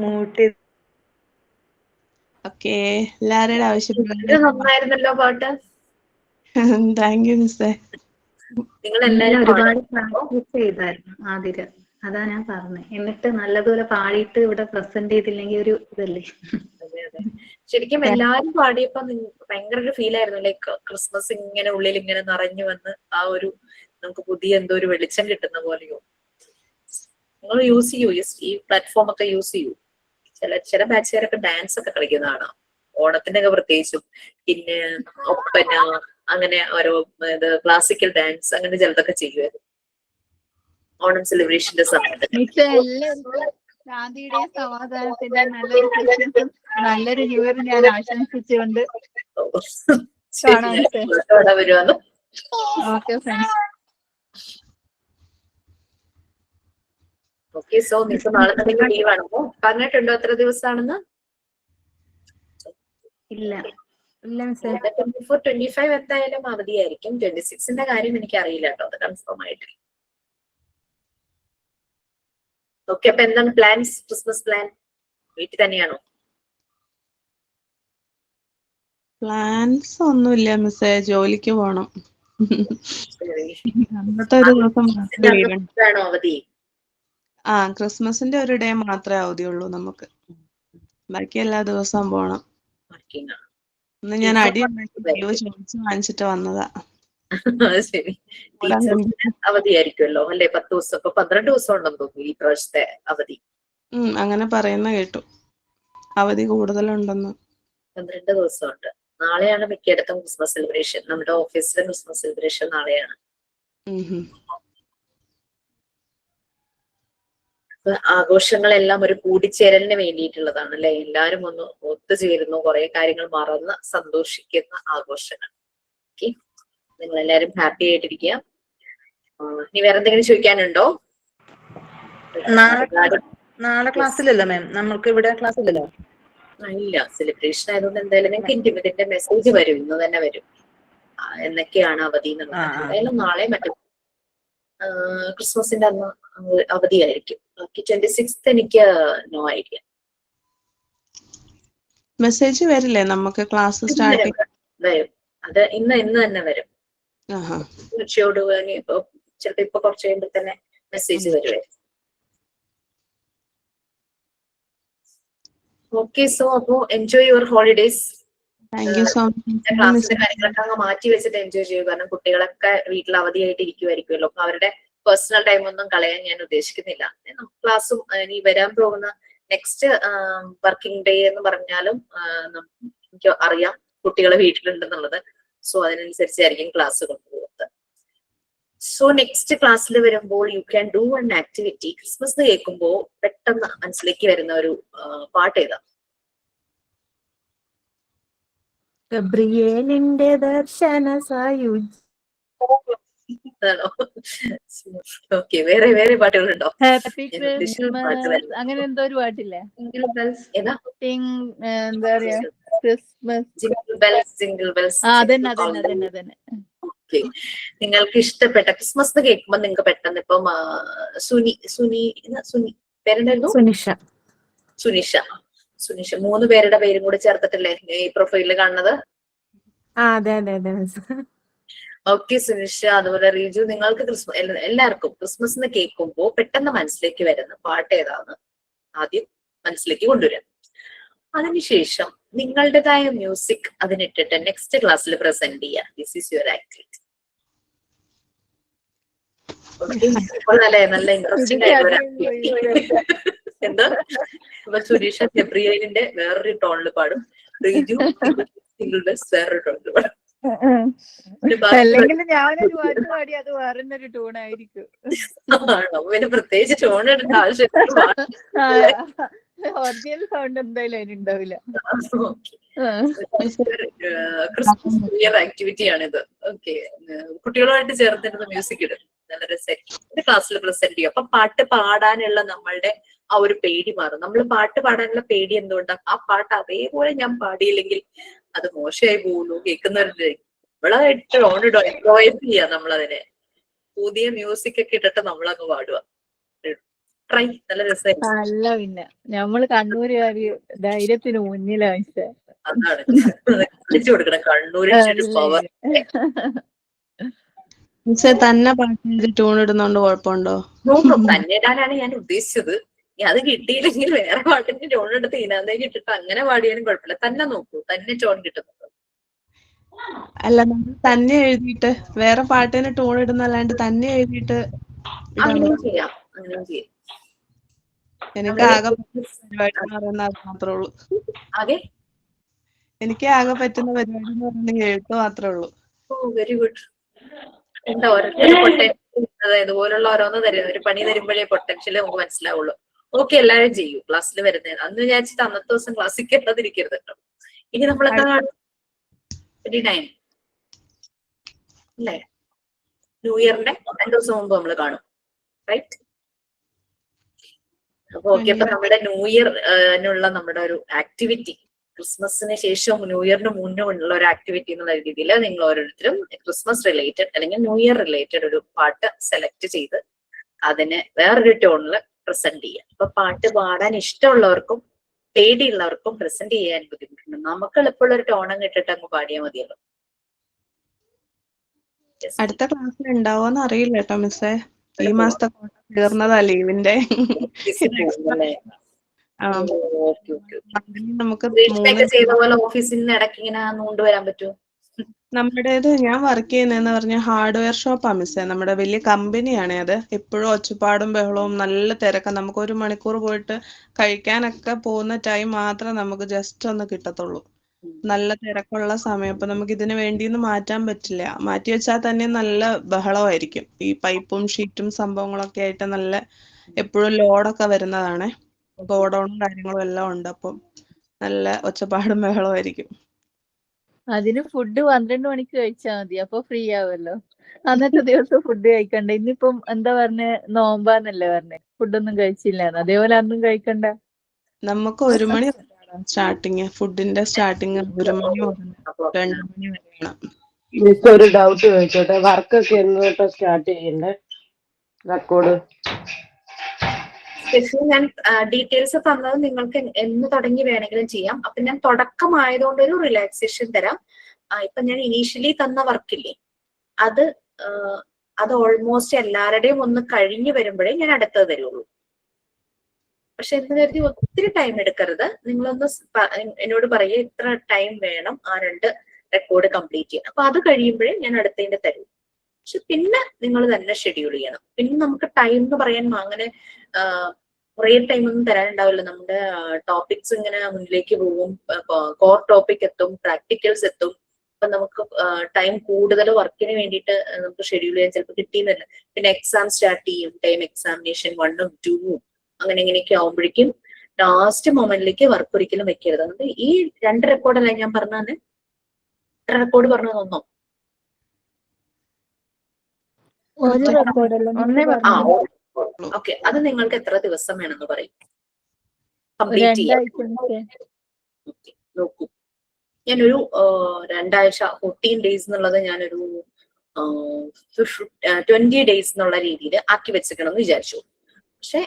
മൂട്ടി.
ഓക്കെ, എല്ലാവരുടെ ആവശ്യപ്രകാരം
നന്നായിരുന്നല്ലോ പാട്ട്.
താങ്ക് യു മിസ്സേ.
നിങ്ങൾ എല്ലാരും
ഒരുപാട് പ്രാക്ടീസ് ചെയ്തായിരുന്നു ആതിര. അതാ ഞാൻ പറഞ്ഞത്. എന്നിട്ട് നല്ലതുപോലെ പാടിയിട്ട് ഇവിടെ പ്രസന്റ് ചെയ്തില്ലെങ്കിൽ ഒരു ഇതല്ലേ.
അതെ അതെ, ശരിക്കും എല്ലാരും പാടിയപ്പോ ഭയങ്കര ഒരു ഫീൽ ആയിരുന്നു. ലൈക്ക് ക്രിസ്മസ് ഇങ്ങനെ ഉള്ളിൽ ഇങ്ങനെ നിറഞ്ഞു വന്ന് ആ ഒരു നമുക്ക് പുതിയ എന്തോ ഒരു വെളിച്ചം കിട്ടുന്ന പോലെയോ. നിങ്ങൾ യൂസ് ചെയ്യൂ ഈ പ്ലാറ്റ്ഫോം ഒക്കെ യൂസ് ചെയ്യൂ. ചില ബാച്ചുകാരൊക്കെ ഡാൻസ് ഒക്കെ കളിക്കുന്നതാണ് ഓണത്തിന്റെ ഒക്കെ പ്രത്യേകിച്ചും. പിന്നെ ഒപ്പന അങ്ങനെ ഓരോ ക്ലാസിക്കൽ ഡാൻസ് അങ്ങനെ ചിലതൊക്കെ ചെയ്യുമായിരുന്നു ഓണം സെലിബ്രേഷന്റെ സമയത്ത്.
ശാന്തിയുടെയും സമാധാനത്തിന്റെ നല്ലൊരു ക്രിസ്മസും നല്ലൊരു ന്യൂ ഇയർ ഞാൻ ആശംസിച്ചുകൊണ്ട്
വരുവാന്ന്.
Okay friends.
ഓക്കെ, സോ നിങ്ങൾക്ക് നാളെ തന്നെ ലീവ് ആണോ? പറഞ്ഞിട്ടുണ്ടോ എത്ര ദിവസമാണെന്ന്?
ഇല്ല ഇല്ല മിസ്സേ.
24, 25 എന്തായാലും അവധിയായിരിക്കും. 26ന്റെ കാര്യം എനിക്ക് അറിയില്ല കേട്ടോ, അത് കൺഫേം ആയിട്ടില്ല. ഓക്കെ, അപ്പൊ എന്താണ് പ്ലാൻസ്? ക്രിസ്മസ് പ്ലാൻ വീട്ടിൽ തന്നെയാണോ?
പ്ലാൻസ് ഒന്നുമില്ല മിസ്സേ, ജോലിക്ക് പോണം. അന്നത്തെ ഒരു ദിവസം
ആണോ അവധി?
ആ, ക്രിസ്മസിന്റെ ഒരു ഡേ മാത്രമേ അവധിയുള്ളൂ നമുക്ക്. ബാക്കി എല്ലാ ദിവസവും പോണം. ഇന്ന് ഞാൻ അടി ലീവ് ചോദിച്ചു വാങ്ങിച്ചിട്ട് വന്നതാ.
ശരി, ടീച്ചേഴ്സിന് അവധിയായിരിക്കുമല്ലോ അല്ലെ? 10 ദിവസം. ഇപ്പൊ 12 ദിവസം ഉണ്ടെന്ന് തോന്നുന്നു ഈ പ്രാവശ്യത്തെ അവധി.
അങ്ങനെ പറയുന്ന കേട്ടു. അവധി കൂടുതലുണ്ടെന്ന്.
12 ദിവസമുണ്ട്. നാളെയാണ് മിക്കയിടത്തും ക്രിസ്മസ് സെലിബ്രേഷൻ. നമ്മുടെ ഓഫീസിലെ ക്രിസ്മസ് സെലിബ്രേഷൻ നാളെയാണ്. ആഘോഷങ്ങളെല്ലാം ഒരു കൂടിച്ചേരലിന് വേണ്ടിയിട്ടുള്ളതാണ് അല്ലെ? എല്ലാരും ഒന്ന് ഒത്തുചേരുന്നു, കുറെ കാര്യങ്ങൾ മറന്ന് സന്തോഷിക്കുന്ന ആഘോഷങ്ങൾ. ഓക്കെ, നിങ്ങൾ എല്ലാരും ഹാപ്പി ആയിട്ടിരിക്കുക. ഇനി വേറെ എന്തെങ്കിലും ചോദിക്കാനുണ്ടോ?
നാളെ ക്ലാസ് ഇല്ലല്ലോ മാം, നമ്മൾക്ക് ഇവിടെ ക്ലാസ് ഇല്ലല്ലോ.
ഇല്ല, സെലിബ്രേഷൻ ആയതുകൊണ്ട് എന്തായാലും നിങ്ങൾക്ക് ഇതിന്റെ മെസ്സേജ് വരും, ഇന്ന് തന്നെ വരും എന്നൊക്കെയാണ് അവധി എന്നുള്ളത്. എന്തായാലും നാളെ മറ്റേ ക്രിസ്മസിന്റെ അന്ന് അവധിയായിരിക്കും. ബാക്കി 26th എനിക്ക് നോ ഐഡിയ.
മെസ്സേജ് വരില്ലേ നമുക്ക് ക്ലാസ് സ്റ്റാർട്ടിങ്?
വരും, അത് ഇന്ന് തന്നെ വരും. ഉച്ചയോട് ഇപ്പൊ ചിലപ്പോ ഇപ്പൊ കുറച്ച് കഴിയുമ്പോൾ തന്നെ മെസ്സേജ് വരുവേ. ഓക്കെ, സോ അപ്പോ എൻജോയ് യുവർ ഹോളിഡേസ്. ക്ലാസ്സിന്റെ കാര്യങ്ങളൊക്കെ അങ്ങ് മാറ്റി വെച്ചിട്ട് എൻജോയ് ചെയ്യും. കാരണം കുട്ടികളൊക്കെ വീട്ടിൽ അവധിയായിട്ട് ഇരിക്കുമായിരിക്കുമല്ലോ. അപ്പൊ അവരുടെ പേഴ്സണൽ ടൈം ഒന്നും കളയാൻ ഞാൻ ഉദ്ദേശിക്കുന്നില്ല. ക്ലാസ്സും ഇനി വരാൻ പോകുന്ന നെക്സ്റ്റ് വർക്കിംഗ് ഡേ എന്ന് പറഞ്ഞാലും എനിക്ക് അറിയാം കുട്ടികളെ വീട്ടിലുണ്ടെന്നുള്ളത്. സോ അതിനനുസരിച്ചായിരിക്കും ക്ലാസ് കൊണ്ടുപോകുന്നത്. സോ നെക്സ്റ്റ് ക്ലാസ്സിൽ വരുമ്പോൾ you can do one activity. Christmas കേൾക്കുമ്പോ പെട്ടെന്ന് മനസ്സിലേക്ക് വരുന്ന ഒരു പാട്ട് ഏതാ?
ഗബ്രിയേലിന്റെ ദർശന സായുജ്യം.
ആണോ? ഓക്കെ, വേറെ പാട്ടുകളുണ്ടോ?
ഹാപ്പി ക്രിസ്മസ് അങ്ങനെ എന്തോ ഒരു പാട്ടില്ലേ?
ഏതാ?
എന്താ പറയാ, Christmas
jingle bells, jingle bells.
അതന്നെ.
ഓക്കെ, നിങ്ങൾക്ക് ഇഷ്ടപ്പെട്ട ക്രിസ്മസ് കേൾക്കുമ്പോ നിങ്ങൾക്ക് പെട്ടെന്ന് ഇപ്പം സുനി പേരെന്തായിരുന്നു? സുനിഷ 3 പേരുടെ പേരും കൂടി ചേർത്തിട്ടില്ലേ ഈ പ്രൊഫൈലിൽ കാണുന്നത്?
അതെ.
ഓക്കെ സുനിഷ, അതുപോലെ റിജു, നിങ്ങൾക്ക് എല്ലാവർക്കും ക്രിസ്മസ് കേൾക്കുമ്പോ പെട്ടെന്ന് മനസ്സിലേക്ക് വരുന്ന പാട്ട് ഏതാന്ന് ആദ്യം മനസ്സിലേക്ക് കൊണ്ടുവരാം. അതിനുശേഷം നിങ്ങളുടേതായ മ്യൂസിക് അതിനിട്ടിട്ട് നെക്സ്റ്റ് ക്ലാസ്സിൽ പ്രസന്റ് ചെയ്യാം. This is your activity. നല്ല ഇൻട്രസ്റ്റിംഗ് ആയിട്ടുള്ള ആക്ടിവിറ്റി. എന്താ? അപ്പൊ സുനീഷ ഗബ്രിയേലിന്റെ വേറൊരു ടോണിൽ പാടും, റിജു സിംഗിൾ ബെൽസ് വേറൊരു ടോണിൽ പാടും.
അല്ലെങ്കിൽ ഞാനൊരു പാട്ട് പാടി അത് വേറൊരു ടൂണായിരിക്കും.
ആണോ? പിന്നെ പ്രത്യേകിച്ച് ടോൺ എടുത്ത ആവശ്യം
ഒറിജിനൽ സൗണ്ട് എന്തായാലും അതിനുണ്ടാവില്ല.
ക്രിസ്മസ് ആക്ടിവിറ്റിയാണിത്. ഓക്കെ, കുട്ടികളുമായിട്ട് ചേർന്നിരുന്ന മ്യൂസിക് ഇടും, നല്ല രസമായിരിക്കും. ക്ലാസ്സിൽ പ്രസന്റ് ചെയ്യും. അപ്പൊ പാട്ട് പാടാനുള്ള നമ്മളുടെ ആ ഒരു പേടി മാറും. നമ്മൾ പാട്ട് പാടാനുള്ള പേടി എന്തുകൊണ്ടാ? ആ പാട്ട് അതേപോലെ ഞാൻ പാടിയില്ലെങ്കിൽ അത് മോശമായി പോകുന്നു കേൾക്കുന്നവരുടെ. നമ്മളായിട്ട് ഇംപ്രവൈസ് ചെയ്യാം. നമ്മളതിനെ പുതിയ മ്യൂസിക് ഒക്കെ ഇട്ടിട്ട് നമ്മളങ്ങ് പാടുക. ട്രൈ, നല്ല രസമായിരിക്കും.
അല്ല, പിന്നെ നമ്മള് കണ്ണൂരുകാര് ധൈര്യത്തിന് മുന്നിലാണ്.
അതാണ് കളിച്ചു കൊടുക്കണം കണ്ണൂരിന്റെ പവർ.
തന്നെ പാട്ട് ട്യൂൺ ഇടുന്നോണ്ട് കുഴപ്പമുണ്ടോ?
തന്നെ ഇടാനാണ് ഞാൻ ഉദ്ദേശിച്ചത്. അത് കിട്ടിയില്ലെങ്കിൽ വേറെ പാട്ടിന്റെ ടോൺ എടുത്ത് ഇതിനകത്തേക്ക് ഇട്ടിട്ട് അങ്ങനെ പാടിയാലും കുഴപ്പമില്ല. തന്നെ നോക്കൂ, തന്നെ ടോൺ കിട്ടുന്നത്.
അല്ല, നമ്മൾ തന്നെ എഴുതിയിട്ട് വേറെ പാട്ടിന് ടോൺ ഇടുന്നല്ലാണ്ട് തന്നെ എഴുതിയിട്ട്
അങ്ങനെയും ചെയ്യാം.
എനിക്ക് ആകെ പരിപാടി എന്ന് പറയുന്നത് അത് മാത്രമേ ഉള്ളൂ. എനിക്ക് ആകെ പറ്റുന്ന പരിപാടി എന്ന് പറയുന്നത് എഴുത്ത് മാത്രമേ ഉള്ളൂ.
ഓ, വെരി ഗുഡ്. എന്താ ഓരോരുത്തർ ഇതുപോലുള്ള ഓരോന്ന് തരും, ഒരു പണി തരുമ്പോഴേ പൊട്ടൻഷ്യൽ നമുക്ക് മനസ്സിലാവുള്ളൂ. ഓക്കെ, എല്ലാവരും ചെയ്യൂ. ക്ലാസ്സിൽ വരുന്നത് അന്ന് വിചാരിച്ചിട്ട് അന്നത്തെ ദിവസം ക്ലാസ്സിൽ കേട്ടാതിരിക്കരുത് കേട്ടോ. ഇനി നമ്മളെന്താ കാണും? 29 അല്ലേ? ന്യൂ ഇയറിന്റെ 2 ദിവസം മുമ്പ് നമ്മൾ കാണും, റൈറ്റ്? അപ്പൊ ഓക്കെ, അപ്പൊ നമ്മുടെ ന്യൂ ഇയറിനുള്ള നമ്മുടെ ഒരു ആക്ടിവിറ്റി, ക്രിസ്മസിന് ശേഷം ന്യൂ ഇയറിന് മുന്നേ ഉള്ള ഒരു ആക്ടിവിറ്റി എന്നുള്ള രീതിയിൽ നിങ്ങൾ ഓരോരുത്തരും ക്രിസ്മസ് റിലേറ്റഡ് അല്ലെങ്കിൽ ന്യൂ ഇയർ റിലേറ്റഡ് ഒരു പാട്ട് സെലക്ട് ചെയ്ത് അതിനെ വേറൊരു ടോണിൽ പ്രസന്റ് ചെയ്യാം. അപ്പൊ പാട്ട് പാടാൻ ഇഷ്ടമുള്ളവർക്കും പേടിയുള്ളവർക്കും പ്രസന്റ് ചെയ്യാൻ ബുദ്ധിമുട്ടുണ്ട്. നമുക്ക് എളുപ്പമുള്ള ഒരു ടോണം കിട്ടിട്ട് അങ്ങ് പാടിയാൽ മതിയല്ലോ.
അടുത്ത ക്ലാസ്സിൽ ഉണ്ടാവോന്ന് അറിയില്ല കേട്ടോ മിസ്സേ. ഈ മാസത്തെ തീർന്നതാ ലീവിന്റെ. നമുക്ക്
ചെയ്ത പോലെ ഓഫീസിൽ നിന്ന് ഇടയ്ക്ക് ഇങ്ങനെ കൊണ്ടുവരാൻ പറ്റുമോ?
നമ്മുടേത് ഞാൻ വർക്ക് ചെയ്യുന്നതെന്ന് പറഞ്ഞ ഹാർഡ്വെയർ ഷോപ്പാ മിസ്സേ. നമ്മുടെ വലിയ കമ്പനിയാണേ അത്. എപ്പോഴും ഒച്ചപ്പാടും ബഹളവും നല്ല തിരക്കാ. നമുക്ക് 1 മണിക്കൂർ പോയിട്ട് കഴിക്കാനൊക്കെ പോകുന്ന ടൈം മാത്രം നമുക്ക് ജസ്റ്റ് ഒന്ന് കിട്ടത്തുള്ളൂ. നല്ല തിരക്കുള്ള സമയം. അപ്പൊ നമുക്ക് ഇതിന് വേണ്ടിയൊന്നും മാറ്റാൻ പറ്റില്ല. മാറ്റി വെച്ചാൽ തന്നെ നല്ല ബഹളമായിരിക്കും. ഈ പൈപ്പും ഷീറ്റും സംഭവങ്ങളൊക്കെ ആയിട്ട് നല്ല എപ്പോഴും ലോഡൊക്കെ വരുന്നതാണേ. ഗോഡൌണും കാര്യങ്ങളും എല്ലാം ഉണ്ട്. അപ്പം നല്ല ഒച്ചപ്പാടും ബഹളമായിരിക്കും.
അതിന് ഫുഡ് 12 മണിക്ക് കഴിച്ചാൽ മതി. അപ്പൊ ഫ്രീ ആവുമല്ലോ. അന്നത്തെ ദിവസം ഫുഡ് കഴിക്കണ്ട. ഇന്നിപ്പം എന്താ പറഞ്ഞേ, നോമ്പാന്നല്ലേ പറഞ്ഞേ, ഫുഡൊന്നും കഴിച്ചില്ലാന്ന്. അതേപോലെ അന്നും കഴിക്കണ്ട.
നമുക്ക് 1 മണി സ്റ്റാർട്ടിങ്, ഫുഡിന്റെ സ്റ്റാർട്ടിങ് 1 മണി മുതൽ 2 മണി വരെയാണ്.
മിസ് ഒരു ഡൗട്ട് ചോദിച്ചോട്ടെ, വർക്കൊക്കെ എന്ന് തൊട്ടാ സ്റ്റാർട്ട് ചെയ്യണ്ടേ റെക്കോർഡ്?
ഞാൻ ഡീറ്റെയിൽസ് തന്നത് നിങ്ങൾക്ക് എന്ന് തുടങ്ങി വേണമെങ്കിലും ചെയ്യാം. അപ്പൊ ഞാൻ തുടക്കമായതുകൊണ്ട് ഒരു റിലാക്സേഷൻ തരാം. ഇപ്പൊ ഞാൻ ഇനീഷ്യലി തന്ന വർക്കില്ലേ, അത് ഓൾമോസ്റ്റ് എല്ലാവരുടെയും ഒന്ന് കഴിഞ്ഞു വരുമ്പോഴേ ഞാൻ അടുത്തത് തരുള്ളൂ. പക്ഷെ എന്ന് കരുതി ഒത്തിരി ടൈം എടുക്കരുത്. നിങ്ങളൊന്ന് എന്നോട് പറയുക ഇത്ര ടൈം വേണം ആ 2 റെക്കോർഡ് കംപ്ലീറ്റ് ചെയ്യാൻ. അപ്പൊ അത് കഴിയുമ്പോഴേ ഞാൻ അടുത്തതിന്റെ തരും. പക്ഷെ പിന്നെ നിങ്ങൾ തന്നെ ഷെഡ്യൂൾ ചെയ്യണം. പിന്നെ നമുക്ക് ടൈം എന്ന് പറയാൻ അങ്ങനെ കുറേ ടൈം ഒന്നും തരാനുണ്ടാവില്ല. നമ്മുടെ ടോപ്പിക്സ് ഇങ്ങനെ മുന്നിലേക്ക് പോകും. കോർ ടോപ്പിക് എത്തും, പ്രാക്ടിക്കൽസ് എത്തും. അപ്പൊ നമുക്ക് ടൈം കൂടുതൽ വർക്കിന് വേണ്ടിയിട്ട് നമുക്ക് ഷെഡ്യൂൾ ചെയ്യാൻ ചിലപ്പോൾ കിട്ടിയെന്നില്ല. പിന്നെ എക്സാം സ്റ്റാർട്ട് ചെയ്യും, ടൈം എക്സാമിനേഷൻ 1ഉം 2ഉം അങ്ങനെ ഇങ്ങനെയൊക്കെ ആവുമ്പോഴേക്കും ലാസ്റ്റ് മൊമെന്റിലേക്ക് വർക്ക് ഒരിക്കലും വെക്കരുത്. അതുകൊണ്ട് ഈ 2 റെക്കോർഡല്ല ഞാൻ പറഞ്ഞത്. എത്ര റെക്കോർഡ് പറഞ്ഞു തന്നോ?
ഒരു റെക്കോർഡല്ല.
ഓക്കെ, അത് നിങ്ങൾക്ക് എത്ര ദിവസം വേണമെന്ന് പറയും കംപ്ലീറ്റ് ചെയ്യാൻ. നോക്കൂ, ഞാനൊരു 2 ആഴ്ച 14 ഡേയ്സ് എന്നുള്ളത് ഞാനൊരു 20 ഡേയ്സ് എന്നുള്ള രീതിയിൽ ആക്കി വെച്ചിട്ടുണ്ടെന്ന് വിചാരിച്ചു. പക്ഷെ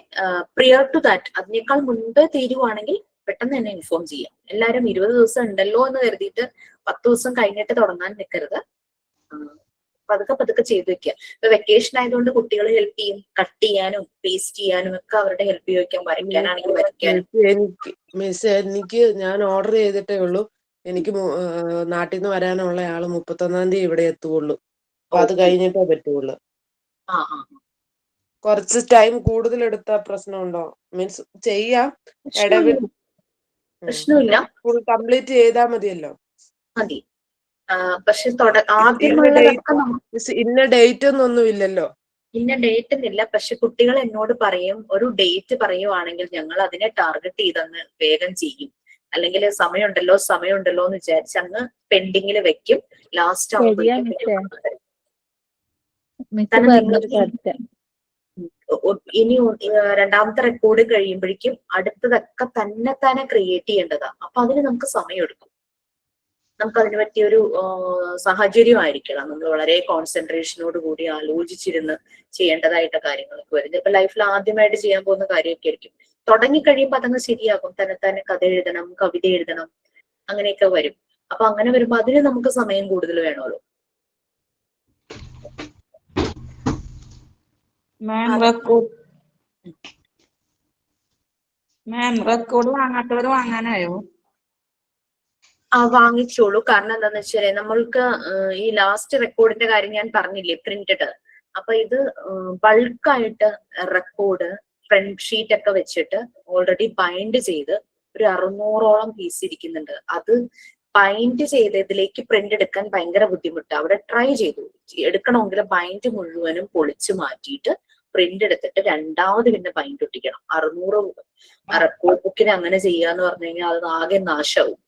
പ്രിയർ ടു ദാറ്റ്, അതിനേക്കാൾ മുൻപ് തീരുവാണെങ്കിൽ പെട്ടെന്ന് തന്നെ ഇൻഫോം ചെയ്യാം. എല്ലാവരും 20 ദിവസം ഉണ്ടല്ലോ എന്ന് കരുതിയിട്ട് 10 ദിവസം കഴിഞ്ഞിട്ട് തുടങ്ങാൻ നിൽക്കരുത്. പതുക്കെ ചെയ്തു വെക്കുക. ഇപ്പൊ വെക്കേഷൻ ആയതുകൊണ്ട് കുട്ടികൾ ഹെൽപ്പ് ചെയ്യും, കട്ട് ചെയ്യാനും പേസ്റ്റ് ചെയ്യാനും ഒക്കെ അവരുടെ ഹെൽപ്പ് ചോദിക്കാൻ, വരയ്ക്കാനാണെങ്കിൽ വരയ്ക്കാനും.
എനിക്ക് ഞാൻ ഓർഡർ ചെയ്തിട്ടേ ഉള്ളൂ. എനിക്ക് നാട്ടിൽ നിന്ന് വരാനുള്ള ആള് 31-ാം തീയതി ഇവിടെ എത്തുള്ളൂ. അപ്പൊ അത് കഴിഞ്ഞിട്ടേ പറ്റുള്ളൂ. കുറച്ച് ടൈം കൂടുതൽ എടുത്ത പ്രശ്നമുണ്ടോ? മീൻസ് ചെയ്യാം,
പ്രശ്നമില്ല,
ഫുൾ കംപ്ലീറ്റ് ചെയ്താൽ മതിയല്ലോ.
മതി. പക്ഷെ
ഇന്ന ഡേറ്റ് ഒന്നും ഇല്ലല്ലോ.
ഇന്ന ഡേറ്റ് എന്നില്ല. പക്ഷെ കുട്ടികൾ എന്നോട് പറയും, ഒരു ഡേറ്റ് പറയുവാണെങ്കിൽ ഞങ്ങൾ അതിനെ ടാർഗറ്റ് ചെയ്തങ്ങ് വേഗം ചെയ്യും. അല്ലെങ്കിൽ സമയമുണ്ടല്ലോ എന്ന് വിചാരിച്ച് അങ്ങ് പെൻഡിങ്ങിൽ വെക്കും. ലാസ്റ്റ് ആവുമ്പോഴേക്കും ഇനി 2ാമത്തെ റെക്കോർഡ് കഴിയുമ്പോഴേക്കും അടുത്തതൊക്കെ തന്നെ ക്രിയേറ്റ് ചെയ്യേണ്ടതാ. അപ്പൊ അതിന് നമുക്ക് സമയം എടുക്കും. നമുക്ക് അതിന് പറ്റിയൊരു സാഹചര്യമായിരിക്കണം. നമ്മൾ വളരെ കോൺസെൻട്രേഷനോട് കൂടി ആലോചിച്ചിരുന്ന് ചെയ്യേണ്ടതായിട്ട് കാര്യങ്ങളൊക്കെ വരുന്നത്. ഇപ്പൊ ലൈഫിൽ ആദ്യമായിട്ട് ചെയ്യാൻ പോകുന്ന കാര്യമൊക്കെ ആയിരിക്കും. തുടങ്ങിക്കഴിയുമ്പോൾ അതങ്ങ് ശരിയാകും. തന്നെ കഥ എഴുതണം, കവിത എഴുതണം, അങ്ങനെയൊക്കെ വരും. അപ്പൊ അങ്ങനെ വരുമ്പോ അതിന് നമുക്ക് സമയം കൂടുതൽ വേണമല്ലോ.
റെക്കോർഡ് വാങ്ങാത്തവർ വാങ്ങാനായോ?
വാങ്ങിച്ചോളൂ. കാരണം എന്താന്ന് വെച്ചാല് നമ്മൾക്ക് ഈ ലാസ്റ്റ് റെക്കോർഡിന്റെ കാര്യം ഞാൻ പറഞ്ഞില്ലേ, പ്രിന്റഡ്. അപ്പൊ ഇത് ബൾക്കായിട്ട് റെക്കോർഡ് ഫ്രണ്ട് ഷീറ്റ് ഒക്കെ വെച്ചിട്ട് ഓൾറെഡി ബൈൻഡ് ചെയ്ത് ഒരു 600ഓളം പീസ് ഇരിക്കുന്നുണ്ട്. അത് ബൈൻഡ് ചെയ്തതിലേക്ക് പ്രിന്റ് എടുക്കാൻ ഭയങ്കര ബുദ്ധിമുട്ട്. അവിടെ ട്രൈ ചെയ്തു എടുക്കണമെങ്കിൽ ബൈൻഡ് മുഴുവനും പൊളിച്ചു മാറ്റിയിട്ട് പ്രിന്റ് എടുത്തിട്ട് രണ്ടാമത് പിന്നെ ബൈൻഡ് ഒട്ടിക്കണം. 600 റെക്കോർഡ് ബുക്കിന് അങ്ങനെ ചെയ്യാന്ന് പറഞ്ഞു കഴിഞ്ഞാൽ അത് ആകെ നാശവും.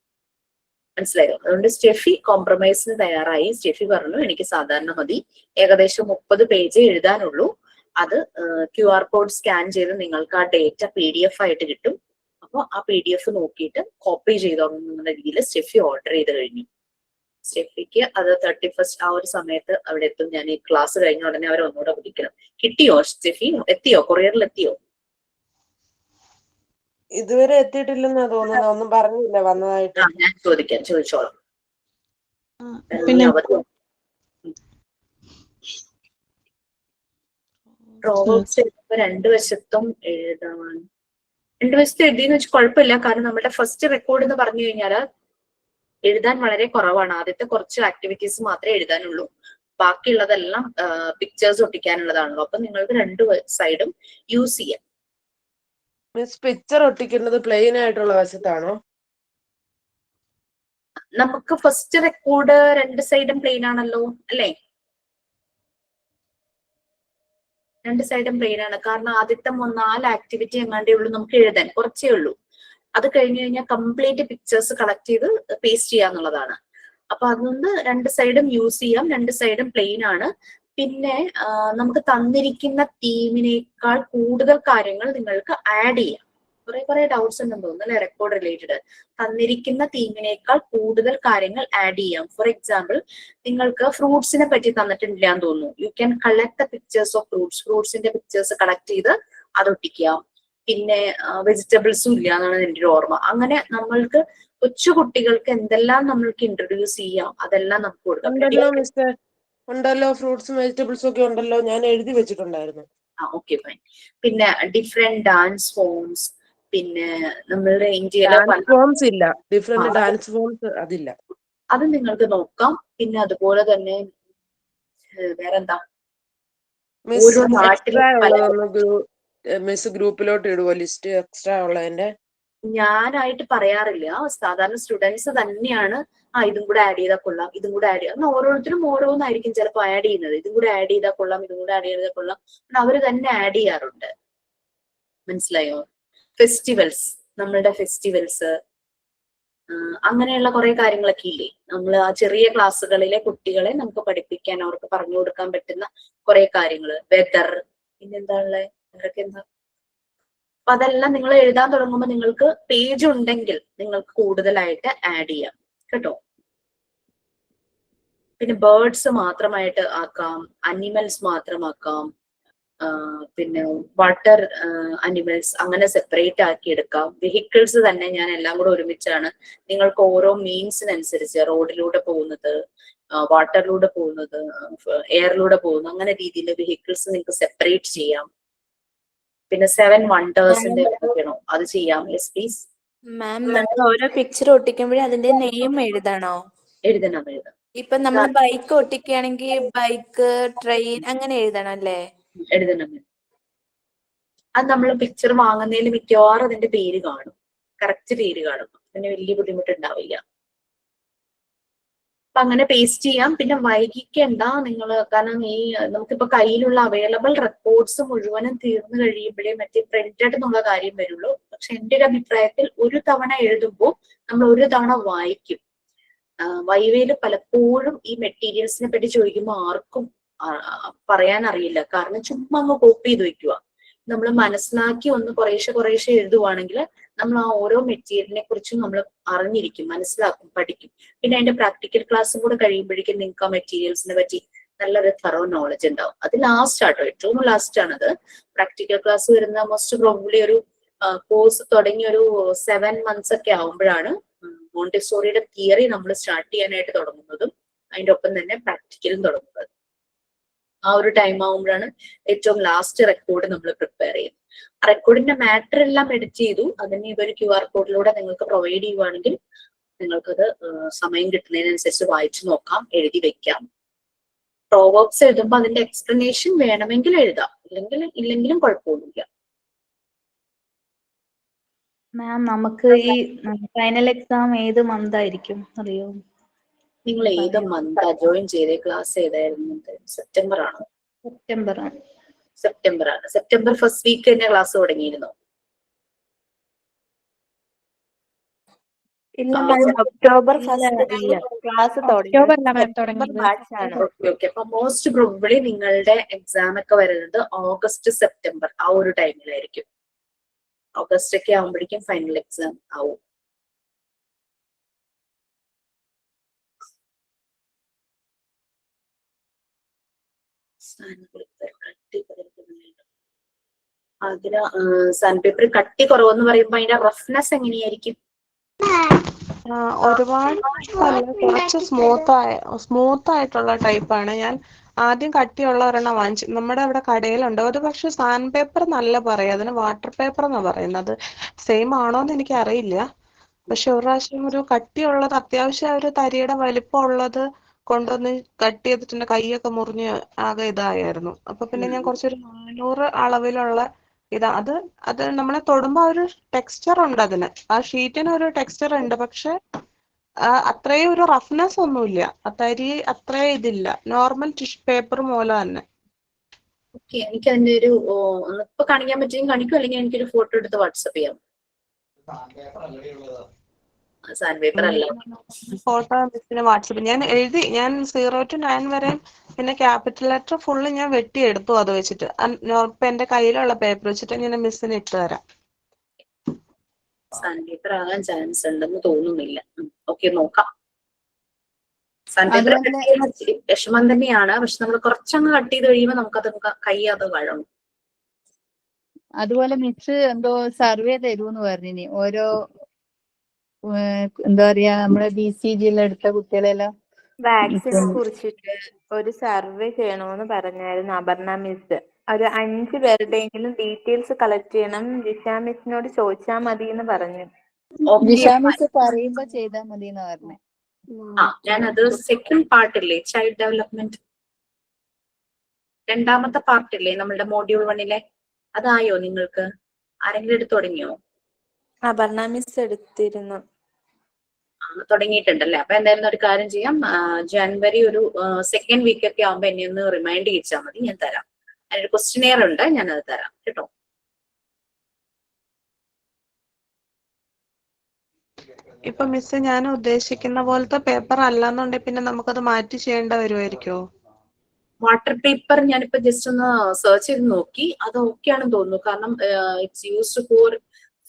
മനസ്സിലായോ? അതുകൊണ്ട് സ്റ്റെഫി കോംപ്രമൈസിന് തയ്യാറായി. സ്റ്റെഫി പറഞ്ഞു എനിക്ക് സാധാരണ മതി, ഏകദേശം 30 പേജ് എഴുതാനുള്ളൂ. അത് QR കോഡ് സ്കാൻ ചെയ്ത് നിങ്ങൾക്ക് ആ ഡേറ്റ PDF ആയിട്ട് കിട്ടും. അപ്പോൾ ആ PDF നോക്കിയിട്ട് കോപ്പി ചെയ്തോളുന്ന രീതിയിൽ സ്റ്റെഫി ഓർഡർ ചെയ്ത് കഴിഞ്ഞു. സ്റ്റെഫിക്ക് അത് 31st ആ ഒരു സമയത്ത് അവിടെ എത്തും. ഞാൻ ഈ ക്ലാസ് കഴിഞ്ഞ ഉടനെ അവർ ഒന്നുകൂടെ വിളിക്കണം. കിട്ടിയോ സ്റ്റെഫി? എത്തിയോ? കൊറിയറിൽ എത്തിയോ?
ഇതുവരെ എത്തിയിട്ടില്ലെന്നാ തോന്നുന്നത്. ഒന്നും പറഞ്ഞില്ല വന്നതായിട്ട്.
ഞാൻ ചോദിച്ചോളാം.
പിന്നെ
പ്രോവേർബ്സ് 2 വശത്തും എഴുതാൻ, 2 വശത്തും എഴുതിയെന്ന് വെച്ചാൽ കുഴപ്പമില്ല. കാരണം നമ്മുടെ ഫസ്റ്റ് റെക്കോർഡ് എന്ന് പറഞ്ഞു കഴിഞ്ഞാൽ എഴുതാൻ വളരെ കുറവാണ്. ആദ്യത്തെ കുറച്ച് ആക്ടിവിറ്റീസ് മാത്രമേ എഴുതാനുള്ളൂ. ബാക്കിയുള്ളതെല്ലാം പിക്ചേഴ്സ് ഒട്ടിക്കാനുള്ളതാണല്ലോ. അപ്പൊ നിങ്ങൾക്ക് രണ്ട് സൈഡും യൂസ് ചെയ്യാം.
പിക്ചർ ഒട്ടിക്കുന്നത് പ്ലെയിൻ ആയിട്ടുള്ള വശത്താണോ?
നമുക്ക് ഫസ്റ്റ് റെക്കോർഡ് രണ്ട് സൈഡും പ്ലെയിൻ ആണല്ലോ അല്ലേ? രണ്ട് സൈഡും പ്ലെയിൻ ആണ്. കാരണം ആദ്യത്തെ 4 ആക്ടിവിറ്റി എങ്ങാണ്ടേ ഉള്ളൂ നമുക്ക് എഴുതാൻ, കുറച്ചേ ഉള്ളൂ. അത് കഴിഞ്ഞ് കഴിഞ്ഞാൽ കംപ്ലീറ്റ് പിക്ചേഴ്സ് കളക്ട് ചെയ്ത് പേസ്റ്റ് ചെയ്യാന്നുള്ളതാണ്. അപ്പൊ അതുകൊണ്ട് രണ്ട് സൈഡും യൂസ് ചെയ്യാം. രണ്ട് സൈഡും പ്ലെയിൻ ആണ്. പിന്നെ നമുക്ക് തന്നിരിക്കുന്ന തീമിനേക്കാൾ കൂടുതൽ കാര്യങ്ങൾ നിങ്ങൾക്ക് ആഡ് ചെയ്യാം. കുറെ ഡൗട്ട്സ് ഉണ്ടെന്ന് തോന്നുന്നു അല്ലെ റെക്കോർഡ് റിലേറ്റഡ്. തന്നിരിക്കുന്ന തീമിനേക്കാൾ കൂടുതൽ കാര്യങ്ങൾ ആഡ് ചെയ്യാം. ഫോർ എക്സാമ്പിൾ, നിങ്ങൾക്ക് ഫ്രൂട്ട്സിനെ പറ്റി തന്നിട്ടില്ല എന്ന് തോന്നുന്നു. You can collect the pictures of fruits. ഫ്രൂട്ട്സിന്റെ പിക്ചേഴ്സ് കളക്ട് ചെയ്ത് അതൊട്ടിക്കാം. പിന്നെ വെജിറ്റബിൾസും ഇല്ല എന്നാണ് എൻ്റെ ഒരു ഓർമ്മ. അങ്ങനെ നമ്മൾക്ക് കൊച്ചു കുട്ടികൾക്ക് എന്തെല്ലാം നമ്മൾക്ക് ഇൻട്രൊഡ്യൂസ് ചെയ്യാം അതെല്ലാം നമുക്ക് കൊടുക്കാം.
ഉണ്ടല്ലോ, ഫ്രൂട്ട്സും വെജിറ്റബിൾസും ഒക്കെ ഉണ്ടല്ലോ, ഞാൻ എഴുതി വെച്ചിട്ടുണ്ടായിരുന്നു.
Okay fine. പിന്നെ ഡിഫറെന്റ് ഡാൻസ് ഫോംസ്, പിന്നെ നമ്മളുടെ ഇന്ത്യയിലെ
ഫോംസ് ഇല്ല, ഡിഫറെന്റ് ഡാൻസ് ഫോംസ് അതില്ല.
അത് നിങ്ങൾക്ക് നോക്കാം. പിന്നെ അതുപോലെ തന്നെ വേറെന്താ, ഓരോ നാട്ടിലും
മിസ് ഗ്രൂപ്പിലോട്ട് ഇടുവോ ലിസ്റ്റ് എക്സ്ട്രാ ഉള്ളതിന്റെ?
ഞാനായിട്ട് പറയാറില്ല. സാധാരണ സ്റ്റുഡൻസ് തന്നെയാണ് ഇതും കൂടെ ആഡ് ചെയ്താൽ കൊള്ളാം, ഇതും കൂടെ ആഡ് ചെയ്യാം. ഓരോരുത്തരും ഓരോന്നായിരിക്കും ചിലപ്പോൾ ആഡ് ചെയ്യുന്നത്. ഇതും കൂടെ ആഡ് ചെയ്താൽ കൊള്ളാം, ഇതും കൂടെ ആഡ് ചെയ്താൽ കൊള്ളാം. അവര് തന്നെ ആഡ് ചെയ്യാറുണ്ട്. മനസ്സിലായോ? ഫെസ്റ്റിവൽസ്, നമ്മളുടെ ഫെസ്റ്റിവൽസ്, അങ്ങനെയുള്ള കുറെ കാര്യങ്ങളൊക്കെ ഇല്ലേ. നമ്മൾ ആ ചെറിയ ക്ലാസ്സുകളിലെ കുട്ടികളെ നമുക്ക് പഠിപ്പിക്കാൻ, അവർക്ക് പറഞ്ഞു കൊടുക്കാൻ പറ്റുന്ന കുറെ കാര്യങ്ങൾ. വെദർ, പിന്നെന്താ ഉള്ളത്, അതൊക്കെ എന്താ. അപ്പൊ അതെല്ലാം നിങ്ങൾ എഴുതാൻ തുടങ്ങുമ്പോൾ നിങ്ങൾക്ക് പേജ് ഉണ്ടെങ്കിൽ നിങ്ങൾക്ക് കൂടുതലായിട്ട് ആഡ് ചെയ്യാം കേട്ടോ. പിന്നെ ബേർഡ്സ് മാത്രമായിട്ട് ആക്കാം, അനിമൽസ് മാത്രമാക്കാം, പിന്നെ വാട്ടർ അനിമൽസ് അങ്ങനെ സെപ്പറേറ്റ് ആക്കി എടുക്കാം. വെഹിക്കിൾസ് തന്നെ ഞാൻ എല്ലാം കൂടെ ഒരുമിച്ചാണ്. നിങ്ങൾക്ക് ഓരോ മീൻസിനനുസരിച്ച് റോഡിലൂടെ പോകുന്നത്, വാട്ടറിലൂടെ പോകുന്നത്, എയറിലൂടെ പോകുന്നത്, അങ്ങനെ രീതിയിൽ വെഹിക്കിൾസ് നിങ്ങൾക്ക് സെപ്പറേറ്റ് ചെയ്യാം. പിന്നെ 7 വണ്ടേഴ്സിന്റെ അത് ചെയ്യാം. യെസ് പ്ലീസ്
മാം, നമ്മൾ ഓരോ പിക്ചർ ഒട്ടിക്കുമ്പോഴേ അതിന്റെ നെയിം എഴുതണോ?
എഴുതണം.
ഇപ്പൊ നമ്മൾ ബൈക്ക് ഒട്ടിക്കുകയാണെങ്കിൽ ബൈക്ക്, ട്രെയിൻ അങ്ങനെ എഴുതണം അല്ലേ?
എഴുതണം. അത് നമ്മൾ പിക്ചർ വാങ്ങുന്നതിൽ മിക്കവാറും അതിന്റെ പേര് കാണും, കറക്റ്റ് പേര് കാണും. പിന്നെ വലിയ ബുദ്ധിമുട്ടുണ്ടാവില്ല. അപ്പൊ അങ്ങനെ പേസ്റ്റ് ചെയ്യാം. പിന്നെ വൈകിക്കണ്ട നിങ്ങൾ, കാരണം ഈ നമുക്കിപ്പോ കയ്യിലുള്ള അവൈലബിൾ റെക്കോർഡ്സ് മുഴുവനും തീർന്നു കഴിയുമ്പോഴേ മറ്റേ പ്രിന്റഡ് എന്നുള്ള കാര്യം വരുള്ളൂ. പക്ഷെ എൻ്റെ ഒരു അഭിപ്രായത്തിൽ ഒരു തവണ എഴുതുമ്പോൾ നമ്മൾ ഒരു തവണ വായിക്കും. വൈവയിൽ പലപ്പോഴും ഈ മെറ്റീരിയൽസിനെ പറ്റി ചോദിക്കുമ്പോൾ ആർക്കും പറയാൻ അറിയില്ല. കാരണം ചുമ്മാ അങ്ങ് കോപ്പി ചെയ്ത് വെക്കുക. നമ്മൾ മനസ്സിലാക്കി ഒന്ന് കുറേശ്ശെ എഴുതുവാണെങ്കിൽ നമ്മൾ ആ ഓരോ മെറ്റീരിയലിനെ കുറിച്ചും നമ്മൾ അറിഞ്ഞിരിക്കും, മനസ്സിലാക്കും, പഠിക്കും. പിന്നെ അതിന്റെ പ്രാക്ടിക്കൽ ക്ലാസ്സും കൂടെ കഴിയുമ്പോഴേക്കും നിങ്ങൾക്ക് ആ മെറ്റീരിയൽസിനെ പറ്റി നല്ലൊരു തറോ നോളജ് ഉണ്ടാവും. അത് ലാസ്റ്റ് ആട്ടോ, ഏറ്റവും ലാസ്റ്റ് ആണത്. പ്രാക്ടിക്കൽ ക്ലാസ് വരുന്ന മോസ്റ്റ് പ്രോബബ്ലി ഒരു കോഴ്സ് തുടങ്ങി ഒരു 7 months ഒക്കെ ആവുമ്പോഴാണ് മോണ്ടിസോറിയുടെ തിയറി നമ്മൾ സ്റ്റാർട്ട് ചെയ്യാനായിട്ട് തുടങ്ങുന്നതും അതിന്റെ ഒപ്പം തന്നെ പ്രാക്ടിക്കലും തുടങ്ങുന്നത്. ആ ഒരു ടൈം ആവുമ്പോഴാണ് ഏറ്റവും ലാസ്റ്റ് റെക്കോർഡ് നമ്മൾ പ്രിപ്പയർ ചെയ്യുന്നത്. ആ റെക്കോർഡിന്റെ മാറ്റർ എല്ലാം എഡിറ്റ് ചെയ്തു. അതിന് ഇതൊരു QR കോഡിലൂടെ നിങ്ങൾക്ക് പ്രൊവൈഡ് ചെയ്യുവാണെങ്കിൽ നിങ്ങൾക്കത് സമയം കിട്ടുന്നതിനനുസരിച്ച് വായിച്ചു നോക്കാം, എഴുതി വെക്കാം. പ്രോവേർബ്സ് എഴുതുമ്പോൾ അതിന്റെ എക്സ്പ്ലനേഷൻ വേണമെങ്കിൽ എഴുതാം, ഇല്ലെങ്കിലും കുഴപ്പമൊന്നുമില്ല.
മാം, നമുക്ക് ഈ ഫൈനൽ എക്സാം ഏത് മന്ത് ആയിരിക്കും അറിയോ?
നിങ്ങൾ ഏത് മന്താ ജോയിൻ ചെയ്തേ? ക്ലാസ് ഏതായിരുന്നു? സെപ്റ്റംബർ ആണോ? സെപ്റ്റംബർ ആണ്. സെപ്റ്റംബർ ഫസ്റ്റ് വീക്ക് തന്നെ ക്ലാസ് തുടങ്ങിയിരുന്നു.
October class
okay. അപ്പൊ മോസ്റ്റ് പ്രോബബ്ലി നിങ്ങളുടെ എക്സാം ഒക്കെ വരുന്നത് ഓഗസ്റ്റ് സെപ്റ്റംബർ ആ ഒരു ടൈമിലായിരിക്കും. ഓഗസ്റ്റ് ഒക്കെ ആവുമ്പോഴേക്കും ഫൈനൽ എക്സാം ആവും. സാൻഡ് പേപ്പർ കട്ടി കുറവെന്ന് പറയുമ്പോ അതിന്റെ റഫ്നെസ് എങ്ങനെയായിരിക്കും?
ഒരുപാട് കുറച്ച് സ്മൂത്ത് ആയിട്ടുള്ള ടൈപ്പാണ്. ഞാൻ ആദ്യം കട്ടിയുള്ള ഒരെണ്ണം വാങ്ങിച്ചു. നമ്മുടെ അവിടെ കടയിലുണ്ട്. ഒരു പക്ഷെ സാൻഡ് പേപ്പർ നല്ല പറയാം, അതിന് വാട്ടർ പേപ്പർ എന്നാ പറയുന്നത്. സെയിം ആണോന്ന് എനിക്ക് അറിയില്ല. പക്ഷെ ഒരു പ്രാവശ്യം ഒരു കട്ടിയുള്ളത് അത്യാവശ്യം ഒരു തരിയുടെ വലിപ്പമുള്ളത് കൊണ്ടുവന്ന് കട്ട് ചെയ്തിട്ട് എന്റെ കൈയൊക്കെ മുറിഞ്ഞ് ആകെ ഇതായിരുന്നു. അപ്പൊ പിന്നെ ഞാൻ കുറച്ചൊരു 400 അളവിലുള്ള അത് നമ്മളെ തൊടുമ്പോ ഒരു ടെക്സ്ചർ ഉണ്ട് അതിന്. ആ ഷീറ്റിന് ഒരു ടെക്സ്ചർ ഉണ്ട്. പക്ഷെ അത്രയും ഒരു റഫ്നെസ് ഒന്നുമില്ല. ആ തരി അത്രയും ഇതില്ല. നോർമൽ ടിഷ്യൂ പേപ്പർ പോലെ തന്നെ.
ഓക്കെ, എനിക്ക് അതിന്റെ ഒരു ഒന്ന് ഇപ്പൊ കാണിക്കാൻ പറ്റുമെങ്കിൽ കാണിക്കും, അല്ലെങ്കിൽ എനിക്കൊരു ഫോട്ടോ എടുത്ത് വാട്സപ്പ് ചെയ്യാം. സാൻഡ് പേപ്പർ അല്ല.
ഫോട്ടോ മിസ്സിന് വാട്സപ്പ് ഞാൻ 0 to 9 വരെ പിന്നെ ക്യാപിറ്റൽ ലെറ്റർ ഫുള്ള് ഞാൻ വെട്ടിയെടുത്തു അത് വെച്ചിട്ട്. ഇപ്പൊ എന്റെ കയ്യിലുള്ള പേപ്പർ വെച്ചിട്ട് ഞാൻ മിസ്സിന് ഇട്ട് തരാം.
സാൻഡ് പേപ്പർ ആകാൻ ചാൻസ് ഉണ്ടെന്ന് തോന്നുന്നില്ല. ഓക്കെ, നോക്കാം. സാൻഡ് പേപ്പർ കട്ട് ചെയ്യുന്ന വിഷമം തന്നെയാണ്. പക്ഷെ നമ്മൾ കുറച്ചങ്ങ് കട്ട് ചെയ്ത് കഴിയുമ്പോൾ നമുക്കത് കൈ അത് വഴങ്ങും.
അതുപോലെ മിസ് എന്തോ സർവേ തരൂന്ന് പറഞ്ഞിനി ഓരോ എന്താ പറയാ നമ്മളെ BCG എടുത്ത കുട്ടികളെല്ലാം
വാക്സിനെ കുറിച്ചിട്ട് ഒരു സർവേ ചെയ്യണമെന്ന് പറഞ്ഞായിരുന്നു അപർണ മിസ്. ഒരു 5 പേരുടെയെങ്കിലും ഡീറ്റെയിൽസ് കളക്ട് ചെയ്യണം. ജിഷ മിസ്സിനോട് ചോദിച്ചാൽ മതി എന്ന് പറഞ്ഞു.
ജിഷ മിസ് പറയുമ്പോ ചെയ്താൽ മതി എന്ന് പറഞ്ഞു.
ഞാനത് സെക്കൻഡ് പാർട്ടില്ലേ, ചൈൽഡ് ഡെവലപ്മെന്റ്, രണ്ടാമത്തെ പാർട്ടില്ലേ നമ്മളുടെ മോഡ്യൂൾ 1-ലെ, അതായോ നിങ്ങൾക്ക്? ആരെങ്കിലും എടുത്തു തുടങ്ങിയോ?
അപർണ മിസ് എടുത്തിരുന്നു.
തുടങ്ങിയിട്ടുണ്ടല്ലേ. അപ്പൊ എന്തായാലും ഒരു കാര്യം ചെയ്യാം, ജനുവരി ഒരു സെക്കൻഡ് വീക്ക് ഒക്കെ ആവുമ്പോ എന്നെ ഒന്ന് റിമൈൻഡ് ചെയ്യിച്ചാൽ മതി, ഞാൻ തരാം. അതിനൊരു ക്വസ്റ്റ്യനെയർ ഉണ്ട്, ഞാനത് തരാം കേട്ടോ.
ഇപ്പൊ മിസ് ഞാൻ ഉദ്ദേശിക്കുന്ന പോലത്തെ പേപ്പർ അല്ലെന്നുണ്ടെങ്കിൽ പിന്നെ നമുക്കത് മാറ്റി ചെയ്യേണ്ട വരുമായിരിക്കോ?
വാട്ടർ പേപ്പർ ഞാനിപ്പോ ജസ്റ്റ് ഒന്ന് സെർച്ച് ചെയ്ത് നോക്കി, അത് ഓക്കെ ആണെന്ന് തോന്നുന്നു. കാരണം it's used for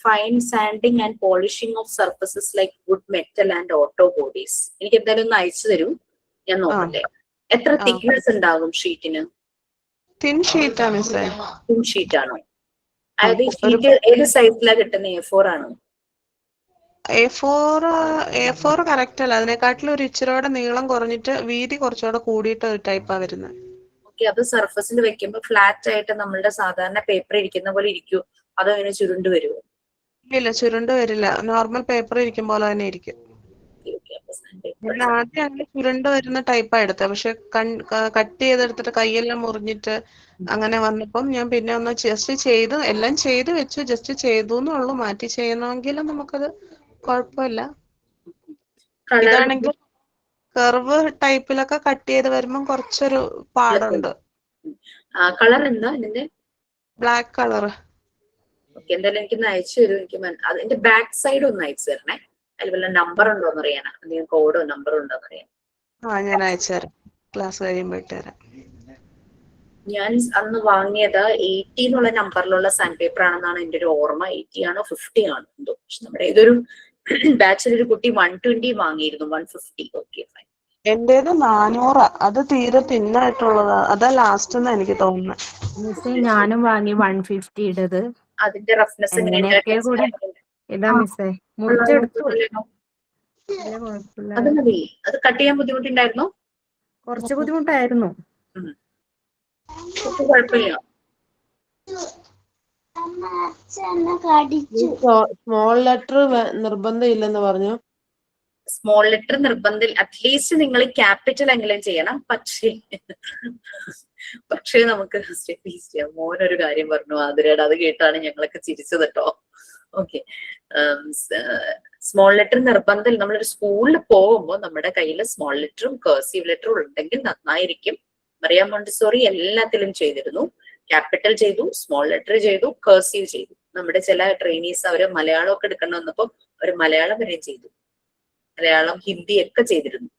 fine sanding and polishing of surfaces like wood, metal and auto bodies. എനിക്ക് എന്തായാലും ഒന്ന് അയച്ചു തരൂ, ഞാൻ നോക്കട്ടെ. എത്ര തിക്നെസ് ഉണ്ടാകും ഷീറ്റിന്?
തിൻ ഷീറ്റാ മിസ്സേ.
തിൻ ഷീറ്റ് ആണോ? അതായത് ഈ ഷീറ്റ് ഏത് സൈസിലാണ് കിട്ടുന്നത്? A4 ആണോ?
A4 കറക്റ്റ് അല്ല, അതിനെക്കാട്ടിലും ഒരു ഇച്ചിരിയോടെ നീളം കുറഞ്ഞിട്ട് വീതി കുറച്ചുകൂടെ കൂടിയിട്ട് ഒരു ടൈപ്പാ വരുന്നത്.
ഓക്കെ, അത് സർഫസിൽ വെക്കുമ്പോൾ ഫ്ലാറ്റ് ആയിട്ട് നമ്മളുടെ സാധാരണ പേപ്പർ ഇരിക്കുന്ന പോലെ ഇരിക്കും, അതോ ഇങ്ങനെ ചുരുണ്ട് വരുമോ?
ഇല്ല, ചുരുണ്ട് വരില്ല. നോർമൽ പേപ്പർ ഇരിക്കും പോലെ തന്നെ ഇരിക്കും. ഞാൻ ആദ്യം അങ്ങനെ ചുരുണ്ട് വരുന്ന ടൈപ്പാ എടുത്തത്. പക്ഷെ കട്ട് ചെയ്തെടുത്തിട്ട് കൈയെല്ലാം മുറിഞ്ഞിട്ട് അങ്ങനെ വന്നപ്പം ഞാൻ പിന്നെ ഒന്ന് ജസ്റ്റ് എല്ലാം ചെയ്ത് വെച്ചു. ജസ്റ്റ് ചെയ്തു എന്നുള്ളൂ. മാറ്റി ചെയ്യണമെങ്കിലും നമുക്കത് കുഴപ്പമില്ല. ഇതാണെങ്കിൽ കർവ് ടൈപ്പിലൊക്കെ കട്ട് ചെയ്ത് വരുമ്പം കുറച്ചൊരു പാടുണ്ട്.
കളർ എന്താ ഇതിന്റെ?
Black colour.
ഓക്കെ, എന്തായാലും എനിക്കൊന്ന് അയച്ചു തരൂ. എനിക്ക് അതിന്റെ ബാക്ക് സൈഡ് ഒന്ന് അയച്ചു തരണേ. അതിൽ വല്ല നമ്പർ ഉണ്ടോന്ന് അറിയാനാ, എന്തെങ്കിലും കോഡോ നമ്പറോ ഉണ്ടോന്ന് അറിയാൻ.
ഞാൻ അയച്ചു തരാം, ക്ലാസ് കഴിയുമ്പോ ഇട്ട് തരാം.
ഞാൻ അന്ന് വാങ്ങിയത് 80 എന്നുള്ള നമ്പറിലുള്ള സാൻഡ് പേപ്പർ ആണെന്നാണ് എന്റെ ഒരു ഓർമ്മ. 80 ആണോ 50 ആണോ എന്തോ. പക്ഷെ നമ്മുടെ ഏതൊരു ബാച്ചിലൊരു കുട്ടി 120 വാങ്ങിയിരുന്നു, 150. Okay fine.
എന്റേത് 400. അത് തീരെ തിന്നായിട്ടുള്ളതാ. അതാ ലാസ്റ്റ് എന്ന് എനിക്ക് തോന്നുന്നത്.
ഞാനും വാങ്ങി 150 ഇടത്.
അതിന്റെ റഫ്നെസ്
എങ്ങനെയൊക്കെ കൂടി ഇതാ മിസ്സേ മുറിച്ചെടുത്തു.
അത് മതി. അത് കട്ട് ചെയ്യാൻ ബുദ്ധിമുട്ടുണ്ടായിരുന്നോ?
കുറച്ച് ബുദ്ധിമുട്ടായിരുന്നു.
കുഴപ്പമില്ല.
സ്മോൾ ലെറ്റർ നിർബന്ധം ഇല്ലെന്ന് പറഞ്ഞു.
സ്മോൾ ലെറ്റർ നിർബന്ധം, അറ്റ്ലീസ്റ്റ് നിങ്ങൾ ക്യാപിറ്റൽ എങ്കിലും ചെയ്യണം. പക്ഷേ നമുക്ക് മോനൊരു കാര്യം പറഞ്ഞു ആതിരയുടെ, അത് കേട്ടാണ് ഞങ്ങളൊക്കെ ചിരിച്ചത് കേട്ടോ. ഓക്കെ, സ്മോൾ ലെറ്റർ നിർബന്ധം. നമ്മളൊരു സ്കൂളിൽ പോകുമ്പോൾ നമ്മുടെ കയ്യിൽ സ്മോൾ ലെറ്ററും കർസീവ് ലെറ്ററും ഉണ്ടെങ്കിൽ നന്നായിരിക്കും. മറിയ മോണ്ടിസോറി എല്ലാത്തിലും ചെയ്തിരുന്നു. ക്യാപിറ്റൽ ചെയ്തു, സ്മോൾ ലെറ്റർ ചെയ്തു, കർസീവ് ചെയ്തു. നമ്മുടെ ചില ട്രെയിനീസ് അവര് മലയാളം ഒക്കെ എടുക്കണം വന്നപ്പോൾ അവർ മലയാളം വരെയും ചെയ്തു. മലയാളം, ഹിന്ദി ഒക്കെ ചെയ്തിരുന്നു.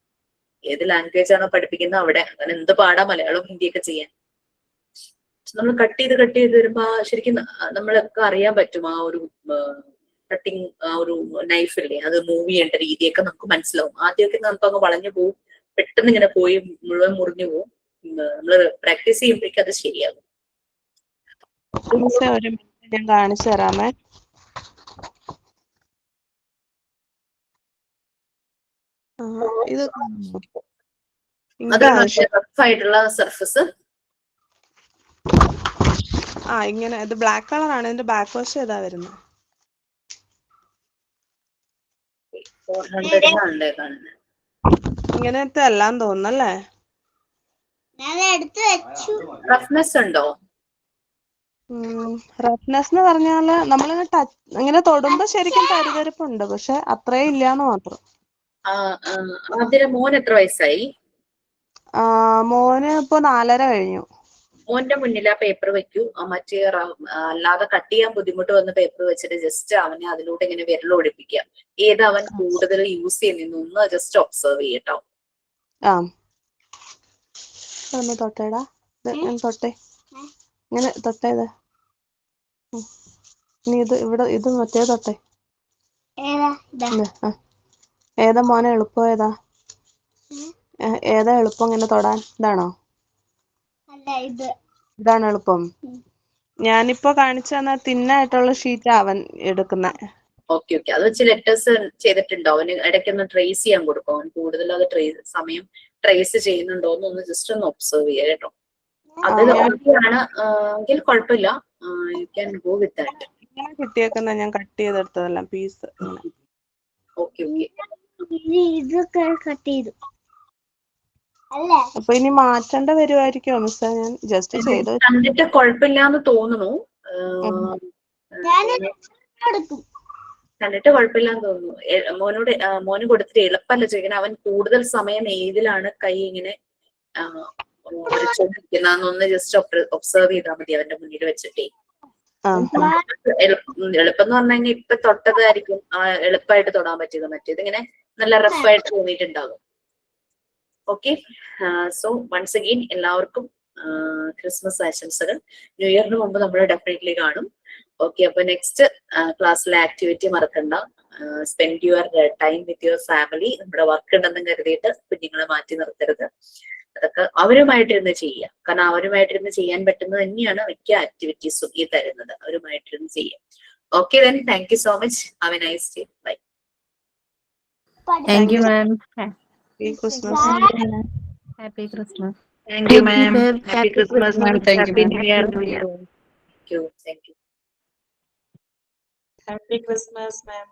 ഏത് ലാംഗ്വേജ് ആണോ പഠിപ്പിക്കുന്നത് അവിടെ. അങ്ങനെ എന്ത് പാടാ മലയാളം ഹിന്ദി ഒക്കെ ചെയ്യാൻ. നമ്മൾ കട്ട് ചെയ്ത് വരുമ്പോ ശരിക്കും നമ്മളൊക്കെ അറിയാൻ പറ്റും. ആ ഒരു കട്ടിങ്, ആ ഒരു നൈഫില്ലേ, അത് മൂവ് ചെയ്യേണ്ട രീതിയൊക്കെ നമുക്ക് മനസ്സിലാവും. ആദ്യമൊക്കെ നമുക്ക് അങ്ങ് വളഞ്ഞു പോവും, പെട്ടെന്ന് ഇങ്ങനെ പോയി മുഴുവൻ മുറിഞ്ഞു പോവും. നമ്മള് പ്രാക്ടീസ് ചെയ്യുമ്പോഴേക്കും അത് ശരിയാകും.
ഞാൻ കാണിച്ചു തരാമേ. ഇത്
ആയിട്ടുള്ള സർഫസ്.
ഇങ്ങനെ ഇത് ബ്ലാക്ക് കളർ ആണ്. ഇതിന്റെ ബാക്ക് വശം ഇതാ വരുന്നത്.
400 കാണുന്നത്.
ഇങ്ങനത്തെ എല്ലാം തോന്നുന്നല്ലേ?
റഫ്നെസ് ഉണ്ടോ?
റഫ്നെസ് എന്ന് പറഞ്ഞാല് നമ്മളിങ്ങനെ ഇങ്ങനെ തൊടുമ്പോ ശരിക്കും തരിതരിപ്പുണ്ട്, പക്ഷെ അത്രയും ഇല്ലാന്ന് മാത്രം.
അതിന് മോൻ എത്ര വയസ്സായി?
മോന് ഇപ്പൊ 4.5 കഴിഞ്ഞു.
മോന്റെ മുന്നിൽ ആ പേപ്പർ വെക്കൂ. മറ്റേ അല്ലാതെ കട്ട് ചെയ്യാൻ ബുദ്ധിമുട്ട് വന്ന പേപ്പർ വെച്ചിട്ട് ജസ്റ്റ് അവനെ അതിലൂടെ ഇങ്ങനെ വിരൽ ഒഴിപ്പിക്കുക. ഏത് അവൻ കൂടുതൽ യൂസ് ചെയ്യുന്നൊന്ന് ജസ്റ്റ് ഒബ്സർവ് ചെയ്യട്ടോ.
ഒന്ന് തൊട്ടേടാ, തൊട്ടേ, ഇങ്ങനെ തൊട്ടേത്. നീ ഇവിടെ ഇത് മറ്റേ തൊട്ടേ. ഏതാ മോനെ എളുപ്പം? ഏതാ എളുപ്പം ഇങ്ങനെ തൊടാൻ? ഇതാണോ? ഇതാണ് എളുപ്പം. ഞാനിപ്പോ കാണിച്ചു തന്ന തിന്നായിട്ടുള്ള ഷീറ്റാ അവൻ എടുക്കുന്ന.
ഓക്കെ ഓക്കെ, അത് വെച്ച് ലെറ്റേഴ്സ് ചെയ്തിട്ടുണ്ടോ? അവന് ഇടയ്ക്കൊന്ന് ട്രേസ് ചെയ്യാൻ കൊടുക്കും. അവൻ കൂടുതൽ അത് സമയം ട്രേസ് ചെയ്യുന്നുണ്ടോ എന്നൊന്ന് ജസ്റ്റ് ഒന്ന് ഒബ്സർവ് ചെയ്യുക കേട്ടോ. അത് ഓക്കെയാണ് എങ്കിൽ കുഴപ്പമില്ല. You can go with that.
കിട്ടിയേക്കുന്ന ഞാൻ കട്ട് ചെയ്തെടുത്തതെല്ലാം പീസ്.
ഓക്കെ ഓക്കെ,
അപ്പൊ ഇനി മാറ്റേണ്ട വരുമായിരിക്കോ മിസ്സേ? ഞാൻ ജസ്റ്റ് ചെയ്ത്
കണ്ടിട്ട് കുഴപ്പമില്ലാന്ന് തോന്നുന്നു. കണ്ടിട്ട് കുഴപ്പമില്ലാന്ന് തോന്നുന്നു. മോന് കൊടുത്തിട്ട് എളുപ്പമല്ല ചോദിക്കണം. അവൻ കൂടുതൽ സമയം ഏതിലാണ് കൈ ഇങ്ങനെ ചോദിക്കുന്നൊന്ന് ജസ്റ്റ് ഒബ്സർവ് ചെയ്താൽ മതി അവന്റെ മുന്നിൽ വെച്ചിട്ടേ. എളുപ്പം എന്ന് പറഞ്ഞു കഴിഞ്ഞാൽ ഇപ്പൊ തൊട്ടതായിരിക്കും എളുപ്പമായിട്ട് തൊടാൻ പറ്റിയത്. മറ്റേത് ഇങ്ങനെ നല്ല റഫായിട്ട് തോന്നിയിട്ടുണ്ടാകും. ഓക്കെ, സോ വൺസ് അഗെയിൻ എല്ലാവർക്കും ക്രിസ്മസ് ആശംസകൾ. ന്യൂ ഇയറിന് മുമ്പ് നമ്മൾ ഡെഫിനറ്റ്ലി കാണും. ഓക്കെ, അപ്പൊ നെക്സ്റ്റ് ക്ലാസ്സിലെ ആക്ടിവിറ്റി മറക്കണ്ട. Spend your time with your family. നമ്മുടെ വർക്ക് ഉണ്ടെന്ന് കരുതിയിട്ട് കുഞ്ഞുങ്ങളെ മാറ്റി നിർത്തരുത്. അതൊക്കെ അവരുമായിട്ടിരുന്ന് ചെയ്യുക. കാരണം അവരുമായിട്ടിരുന്ന് ചെയ്യാൻ പറ്റുന്നത് തന്നെയാണ് മിക്ക ആക്ടിവിറ്റീസും ഈ തരുന്നത്. അവരുമായിട്ടിരുന്ന് ചെയ്യാം. Okay then, thank you so much. Have a nice day. Bye.
Thank you ma'am.
Happy Christmas.
Happy Christmas.
Thank you, ma'am. Happy Christmas, ma'am. Happy New Year.
Thank you.
Happy Christmas, ma'am.